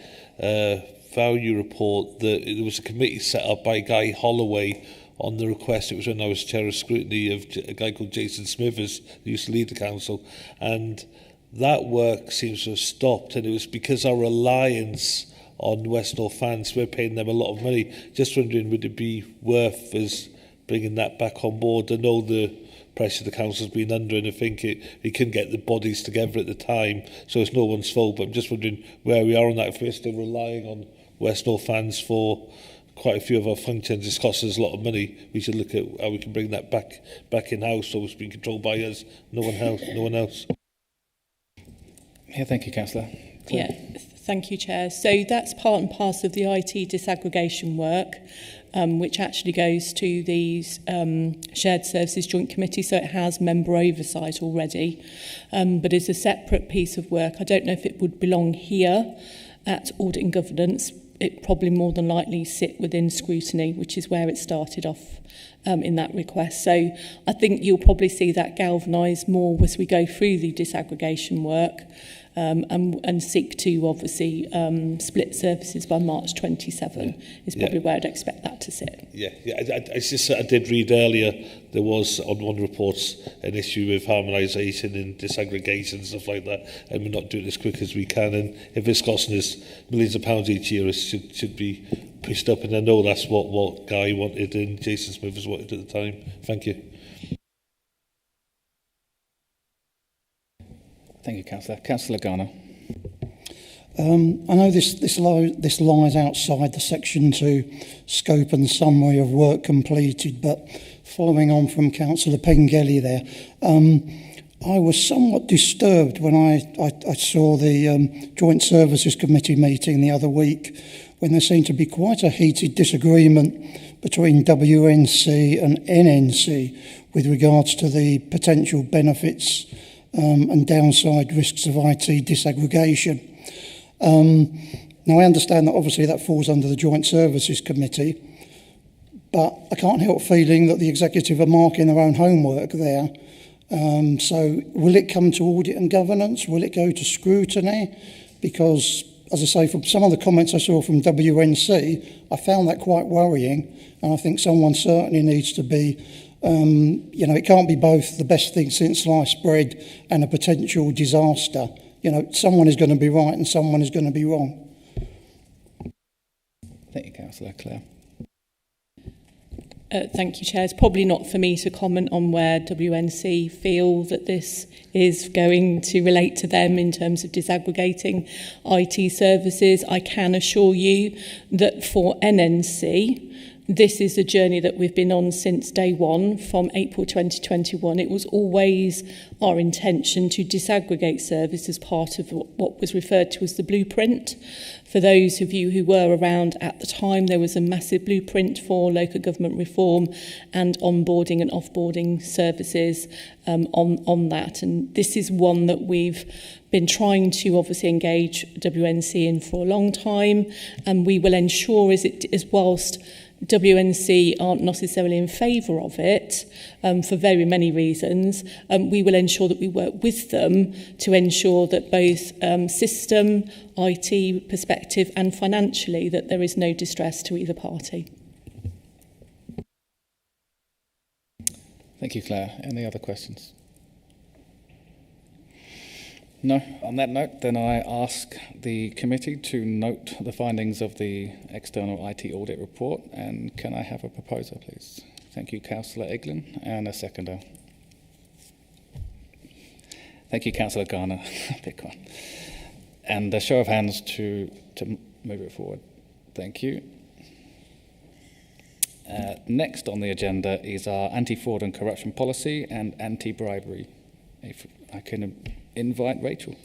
value report. That there was a committee set up by Guy Holloway on the request. It was when I was chair of scrutiny of a guy called Jason Smithers, who used to lead the council, and that work seems to have stopped, and it was because our reliance on West North fans, we're paying them a lot of money. Just wondering, would it be worth us bringing that back on board? I know the pressure the council's been under, and I think it couldn't get the bodies together at the time, so it's no one's fault, but I'm just wondering where we are on that. If we're still relying on West North fans for quite a few of our functions, it's cost us a lot of money. We should look at how we can bring that back in-house, so it's being controlled by us, no one else. Yeah, thank you, Councillor. Yeah, thank you, Chair. So that's part and parcel of the IT disaggregation work, which actually goes to the Shared Services Joint Committee, so it has member oversight already, but it's a separate piece of work. I don't know if it would belong here at Audit and Governance. It probably more than likely sit within scrutiny, which is where it started off in that request. So I think you'll probably see that galvanise more as we go through the disaggregation work. And seek to obviously split services by March 27 is probably where I'd expect that to sit. I did read earlier there was on one report an issue with harmonisation and disaggregation and stuff like that, and we're not doing it as quick as we can, and if it's costing us millions of pounds each year, it should be pushed up, and I know that's what Guy wanted and Jason Smith has wanted at the time. Thank you. Thank you, Councillor. Councillor Garner. I know this lies outside the Section 2 scope and summary of work completed, but following on from Councillor Pengelly there, I was somewhat disturbed when I saw the Joint Services Committee meeting the other week, when there seemed to be quite a heated disagreement between WNC and NNC with regards to the potential benefits and downside risks of IT disaggregation. Now, I understand that obviously that falls under the Joint Services Committee, but I can't help feeling that the executive are marking their own homework there. So will it come to Audit and Governance? Will it go to scrutiny? Because, as I say, from some of the comments I saw from WNC, I found that quite worrying, and I think someone certainly needs to be it can't be both the best thing since sliced bread and a potential disaster. Someone is going to be right and someone is going to be wrong. Thank you, Councillor. Claire. Thank you, Chair. It's probably not for me to comment on where WNC feel that this is going to relate to them in terms of disaggregating IT services. I can assure you that for NNC, this is a journey that we've been on since day one, from April 2021. It was always our intention to disaggregate service as part of what was referred to as the blueprint. For those of you who were around at the time, there was a massive blueprint for local government reform and onboarding and offboarding services on that. And this is one that we've been trying to obviously engage WNC in for a long time, and we will ensure as whilst WNC aren't necessarily in favour of it for very many reasons, we will ensure that we work with them to ensure that both system, IT perspective and financially that there is no distress to either party. Thank you, Claire. Any other questions? No. On that note, then I ask the committee to note the findings of the external IT audit report, and can I have a proposer, please? Thank you, Councillor Eglin, and a seconder. Thank you, Councillor Garner. Pick one. And a show of hands to move it forward. Thank you. Next on the agenda is our anti-fraud and corruption policy and anti-bribery. If I can invite Rachel.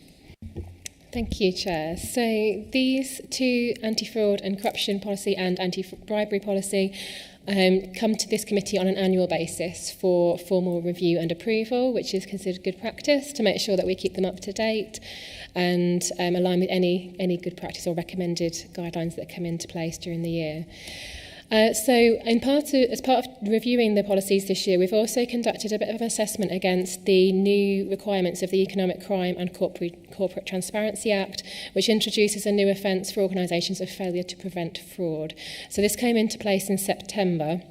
Thank you, Chair. So these two, anti-fraud and corruption policy and anti-bribery policy, come to this committee on an annual basis for formal review and approval, which is considered good practice to make sure that we keep them up to date and align with any good practice or recommended guidelines that come into place during the year. As part of reviewing the policies this year, we've also conducted a bit of an assessment against the new requirements of the Economic Crime and Corporate Transparency Act, which introduces a new offence for organisations of failure to prevent fraud. So this came into place in September.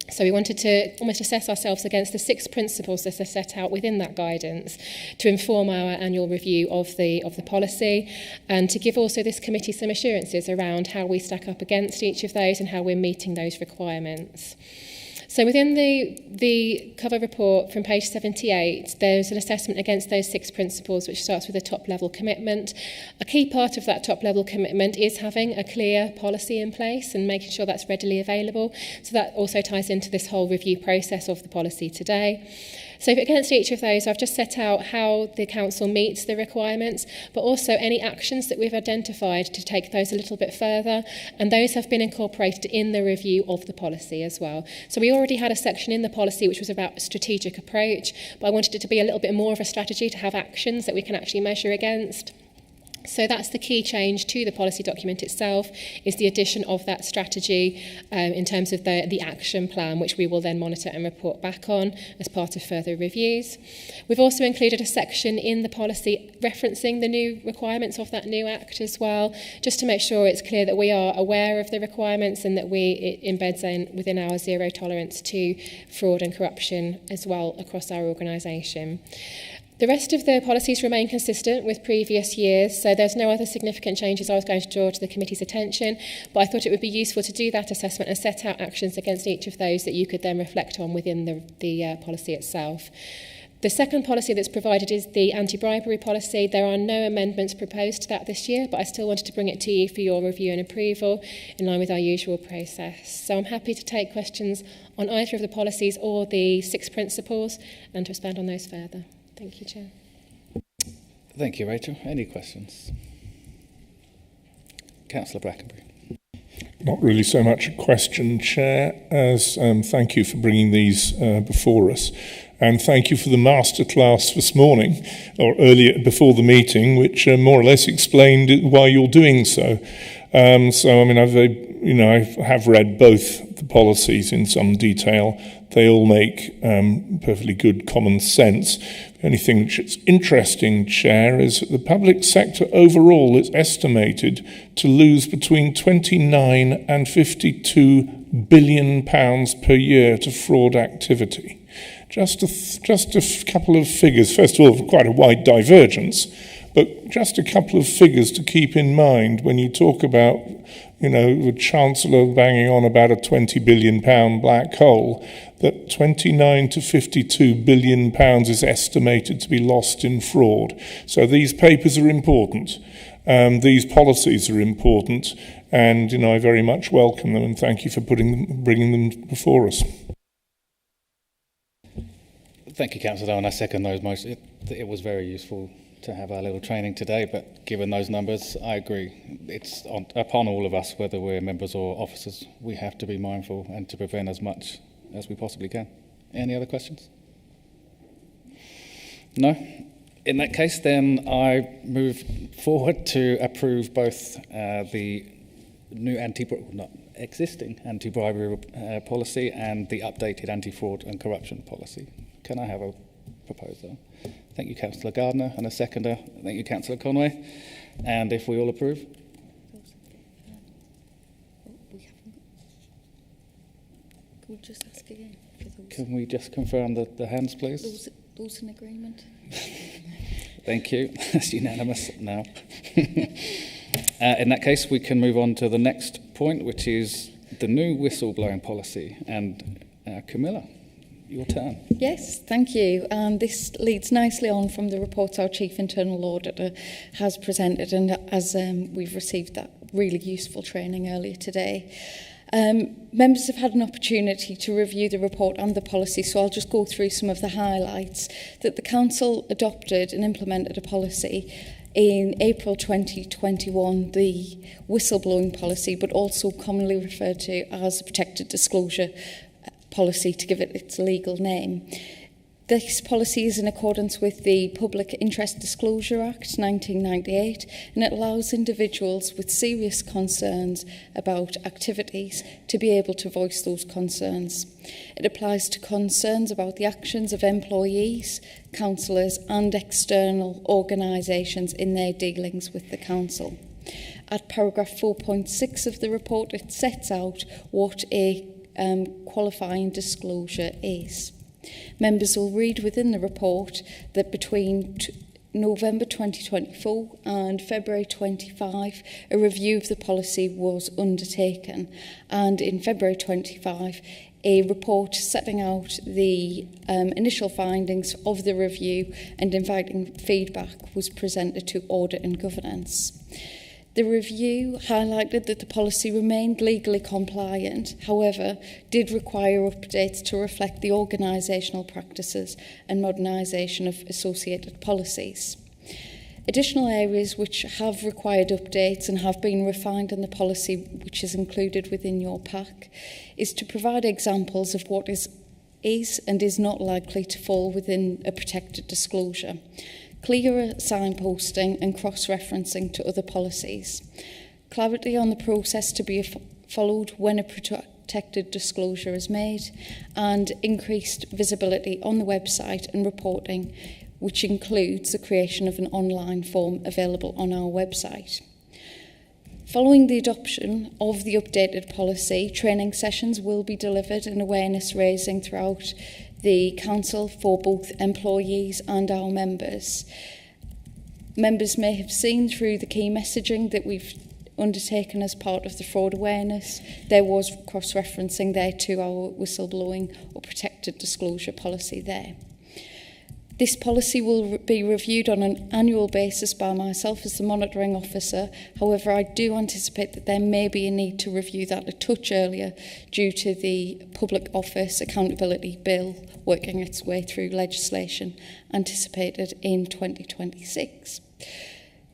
So we wanted to almost assess ourselves against the 6 principles that are set out within that guidance to inform our annual review of the policy, and to give also this committee some assurances around how we stack up against each of those and how we're meeting those requirements. So within the cover report from page 78, there's an assessment against those 6 principles, which starts with a top-level commitment. A key part of that top-level commitment is having a clear policy in place and making sure that's readily available. So that also ties into this whole review process of the policy today. So against each of those, I've just set out how the council meets the requirements, but also any actions that we've identified to take those a little bit further, and those have been incorporated in the review of the policy as well. So we already had a section in the policy which was about strategic approach, but I wanted it to be a little bit more of a strategy to have actions that we can actually measure against. So that's the key change to the policy document itself, is the addition of that strategy in terms of the action plan, which we will then monitor and report back on as part of further reviews. We've also included a section in the policy referencing the new requirements of that new act as well, just to make sure it's clear that we are aware of the requirements and that it embeds within our zero tolerance to fraud and corruption as well across our organisation. The rest of the policies remain consistent with previous years, so there's no other significant changes I was going to draw to the committee's attention, but I thought it would be useful to do that assessment and set out actions against each of those that you could then reflect on within the policy itself. The second policy that's provided is the anti-bribery policy. There are no amendments proposed to that this year, but I still wanted to bring it to you for your review and approval in line with our usual process. So I'm happy to take questions on either of the policies or the 6 principles and to expand on those further. Thank you, Chair. Thank you, Rachel. Any questions? Councillor Brackenbury. Not really so much a question, Chair, as thank you for bringing these before us. And thank you for the masterclass this morning, or earlier before the meeting, which more or less explained why you're doing so. I mean, I have read both the policies in some detail. They all make perfectly good common sense. The only thing which is interesting, Chair, is that the public sector overall is estimated to lose between 29 and 52 billion pounds per year to fraud activity. Just a couple of figures. First of all, quite a wide divergence, but just a couple of figures to keep in mind when you talk about, the Chancellor banging on about a £20 billion black hole, that 29 to 52 billion pounds is estimated to be lost in fraud. So these papers are important. These policies are important, and I very much welcome them, and thank you for bringing them before us. Thank you, Councillor Dowen. I second those most. It was very useful to have our little training today, but given those numbers, I agree. It's upon all of us, whether we're members or officers, we have to be mindful and to prevent as much as we possibly can. Any other questions? No? In that case, then I move forward to approve both the new existing anti-bribery policy and the updated anti-fraud and corruption policy. Can I have a proposer? Thank you, Councillor Gardner, and a seconder. Thank you, Councillor Conway. And if we all approve? Can we just ask again? Can we just confirm the hands, please? Those in agreement? Thank you. That's unanimous now. In that case, we can move on to the next point, which is the new whistleblowing policy. And Camilla, your turn. Yes, thank you. And this leads nicely on from the report our Chief Internal Auditor has presented, and as we've received that really useful training earlier today. Members have had an opportunity to review the report and the policy, so I'll just go through some of the highlights. That the Council adopted and implemented a policy in April 2021, the whistleblowing policy, but also commonly referred to as a protected disclosure policy, to give it its legal name. This policy is in accordance with the Public Interest Disclosure Act 1998, and it allows individuals with serious concerns about activities to be able to voice those concerns. It applies to concerns about the actions of employees, councillors and external organisations in their dealings with the council. At paragraph 4.6 of the report, it sets out what a qualifying disclosure is. Members will read within the report that between November 2024 and February 25, a review of the policy was undertaken, and in February 25, a report setting out the initial findings of the review and inviting feedback was presented to Audit and Governance. The review highlighted that the policy remained legally compliant, however, did require updates to reflect the organisational practices and modernisation of associated policies. Additional areas which have required updates and have been refined in the policy, which is included within your pack, is to provide examples of what is and is not likely to fall within a protected disclosure, clearer signposting and cross-referencing to other policies, clarity on the process to be followed when a protected disclosure is made, and increased visibility on the website and reporting, which includes the creation of an online form available on our website. Following the adoption of the updated policy, training sessions will be delivered and awareness raising throughout the Council for both employees and our members. Members may have seen through the key messaging that we've undertaken as part of the fraud awareness, there was cross-referencing there to our whistleblowing or protected disclosure policy there. This policy will be reviewed on an annual basis by myself as the monitoring officer. However, I do anticipate that there may be a need to review that a touch earlier due to the Public Office Accountability Bill working its way through legislation anticipated in 2026.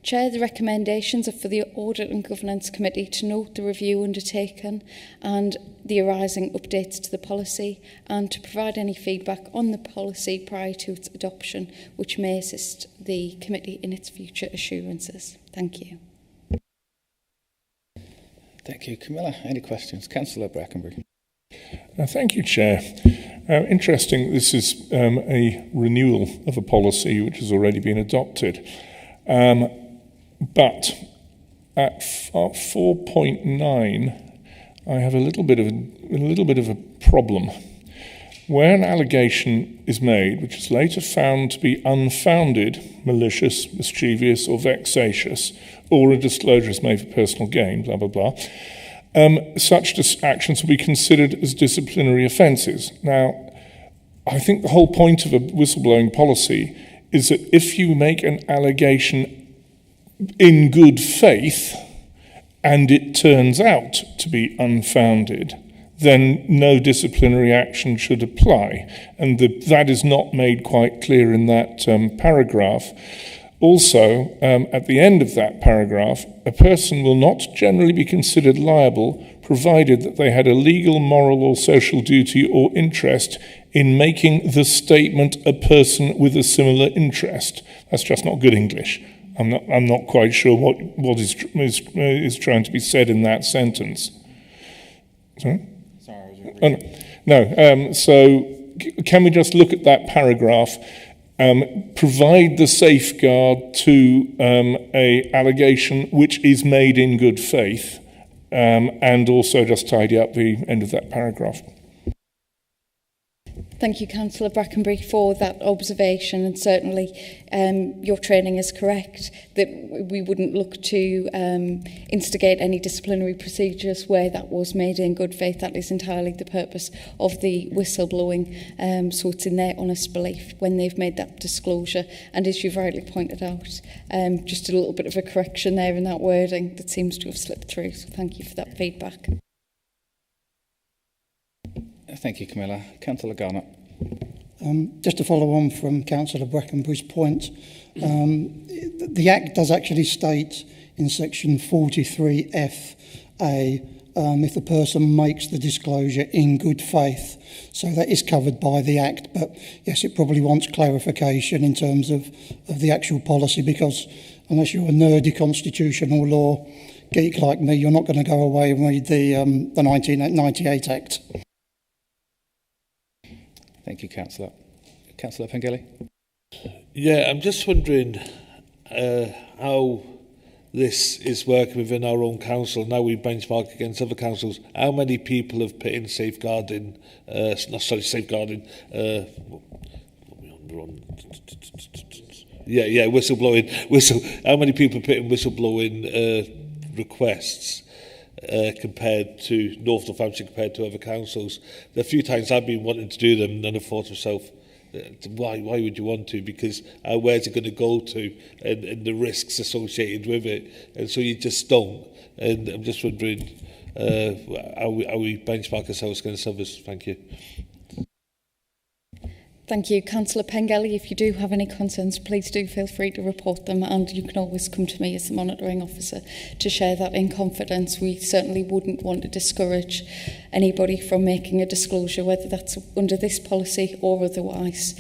Chair, the recommendations are for the Audit and Governance Committee to note the review undertaken and the arising updates to the policy, and to provide any feedback on the policy prior to its adoption, which may assist the committee in its future assurances. Thank you. Thank you, Camilla. Any questions? Councillor Brackenbury. Thank you, Chair. Interesting, this is a renewal of a policy which has already been adopted. But at 4.9, I have a little bit of a problem. Where an allegation is made, which is later found to be unfounded, malicious, mischievous, or vexatious, or a disclosure is made for personal gain, blah, blah, blah, such actions will be considered as disciplinary offences. Now, I think the whole point of a whistleblowing policy is that if you make an allegation in good faith and it turns out to be unfounded, then no disciplinary action should apply. And that is not made quite clear in that paragraph. Also, at the end of that paragraph, a person will not generally be considered liable provided that they had a legal, moral, or social duty or interest in making the statement a person with a similar interest. That's just not good English. I'm not quite sure what is trying to be said in that sentence. Sorry? No. So can we just look at that paragraph? Provide the safeguard to a allegation which is made in good faith, and also just tidy up the end of that paragraph. Thank you, Councillor Brackenbury, for that observation, and certainly your training is correct that we wouldn't look to instigate any disciplinary procedures where that was made in good faith. That is entirely the purpose of the whistleblowing, so it's in their honest belief when they've made that disclosure. And as you've rightly pointed out, just a little bit of a correction there in that wording that seems to have slipped through, so thank you for that feedback. Thank you, Camilla. Councillor Garnett. Just to follow on from Councillor Brackenbury's point, the Act does actually state in section 43FA if the person makes the disclosure in good faith. So that is covered by the Act, but yes, it probably wants clarification in terms of the actual policy, because unless you're a nerdy constitutional law geek like me, you're not going to go away and read the 1998 Act. Thank you, Councillor. Councillor Pengelly. Yeah, I'm just wondering how this is working within our own council. Now we benchmark against other councils. How many people have put in safeguarding, whistleblowing, how many people put in whistleblowing requests compared to North Northamptonshire compared to other councils? There are a few times I've been wanting to do them and I've thought to myself, why would you want to? Because where's it going to go to, and the risks associated with it, and so you just don't. And I'm just wondering how we benchmark ourselves against others. Thank you. Thank you. Councillor Pengelly, if you do have any concerns, please do feel free to report them, and you can always come to me as the monitoring officer to share that in confidence. We certainly wouldn't want to discourage anybody from making a disclosure, whether that's under this policy or otherwise.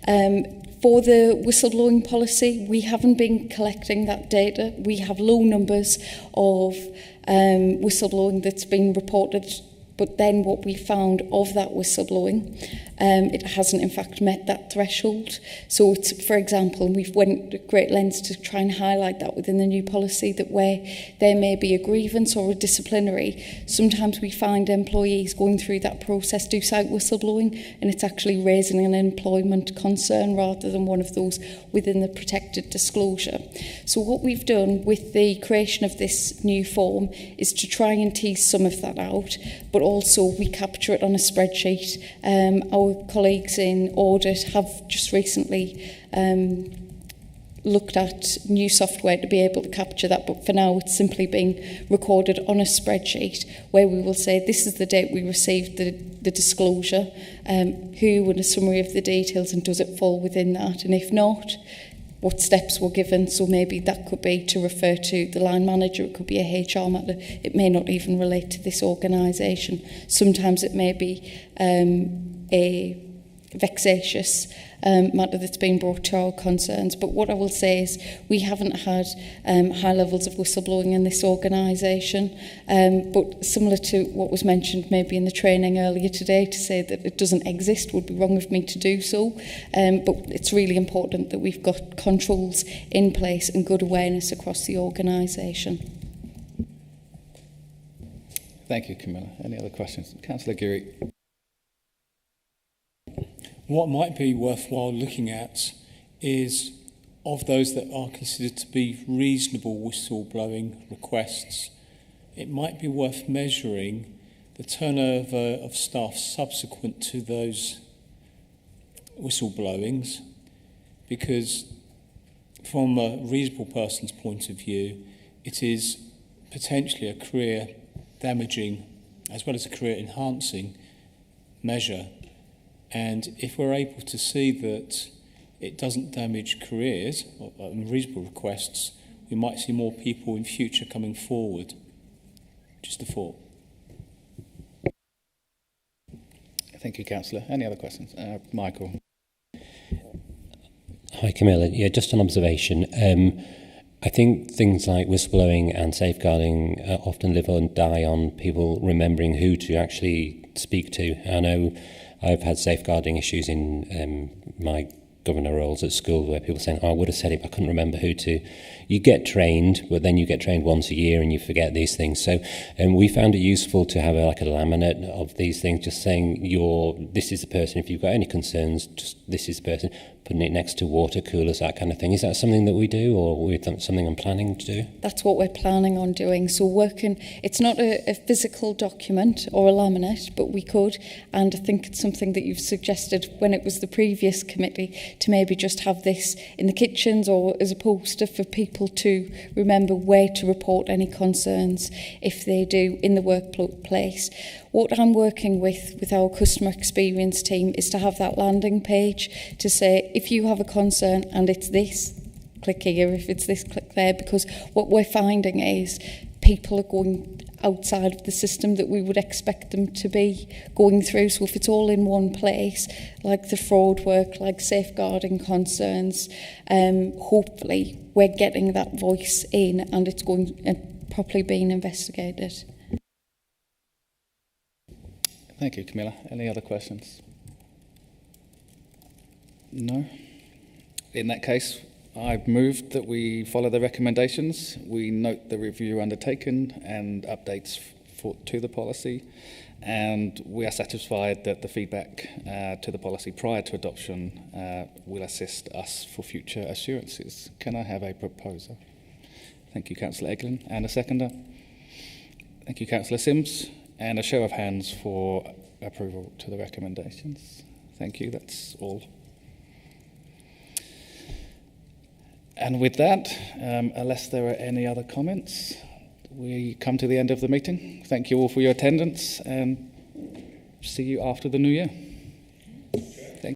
For the whistleblowing policy, we haven't been collecting that data. We have low numbers of whistleblowing that's been reported, but then what we found of that whistleblowing, it hasn't in fact met that threshold. So it's, for example, we've went to great lengths to try and highlight that within the new policy, that where there may be a grievance or a disciplinary, sometimes we find employees going through that process do cite whistleblowing, and it's actually raising an employment concern rather than one of those within the protected disclosure. So what we've done with the creation of this new form is to try and tease some of that out, but also we capture it on a spreadsheet. Our colleagues in Audit have just recently looked at new software to be able to capture that, but for now it's simply being recorded on a spreadsheet where we will say this is the date we received the disclosure, who and a summary of the details, and does it fall within that, and if not, what steps were given. So maybe that could be to refer to the line manager, it could be a HR matter, it may not even relate to this organisation. Sometimes it may be a vexatious matter that's been brought to our concerns. But what I will say is we haven't had high levels of whistleblowing in this organisation, but similar to what was mentioned maybe in the training earlier today, to say that it doesn't exist would be wrong of me to do so, but it's really important that we've got controls in place and good awareness across the organisation. Thank you, Camilla. Any other questions? Councillor Geary. What might be worthwhile looking at is, of those that are considered to be reasonable whistleblowing requests, it might be worth measuring the turnover of staff subsequent to those whistleblowings, because from a reasonable person's point of view, it is potentially a career damaging as well as a career enhancing measure. And if we're able to see that it doesn't damage careers or reasonable requests, we might see more people in future coming forward. Just a thought. Thank you, Councillor. Any other questions? Michael. Hi, Camilla. Yeah, just an observation. I think things like whistleblowing and safeguarding often live and die on people remembering who to actually speak to. I know I've had safeguarding issues in my governor roles at school where people saying, I would have said it, but I couldn't remember who to. You get trained, but then you get trained once a year and you forget these things. So we found it useful to have a laminate of these things, just saying this is the person. If you've got any concerns, just this is the person. Putting it next to water coolers, that kind of thing. Is that something that we do, or something I'm planning to do? That's what we're planning on doing. So it's not a physical document or a laminate, but we could, and I think it's something that you've suggested when it was the previous committee, to maybe just have this in the kitchens or as a poster for people to remember where to report any concerns if they do in the workplace. What I'm working with our customer experience team is to have that landing page to say, if you have a concern and it's this, click here. If it's this, click there. Because what we're finding is people are going outside of the system that we would expect them to be going through. So if it's all in one place, like the fraud work, like safeguarding concerns, hopefully we're getting that voice in and it's going and properly being investigated. Thank you, Camilla. Any other questions? No? In that case, I've moved that we follow the recommendations. We note the review undertaken and updates to the policy, and we are satisfied that the feedback to the policy prior to adoption will assist us for future assurances. Can I have a proposer? Thank you, Councillor Eglin. And a seconder? Thank you, Councillor Sims. And a show of hands for approval to the recommendations. Thank you, that's all. And with that, unless there are any other comments, we come to the end of the meeting. Thank you all for your attendance and see you after the new year.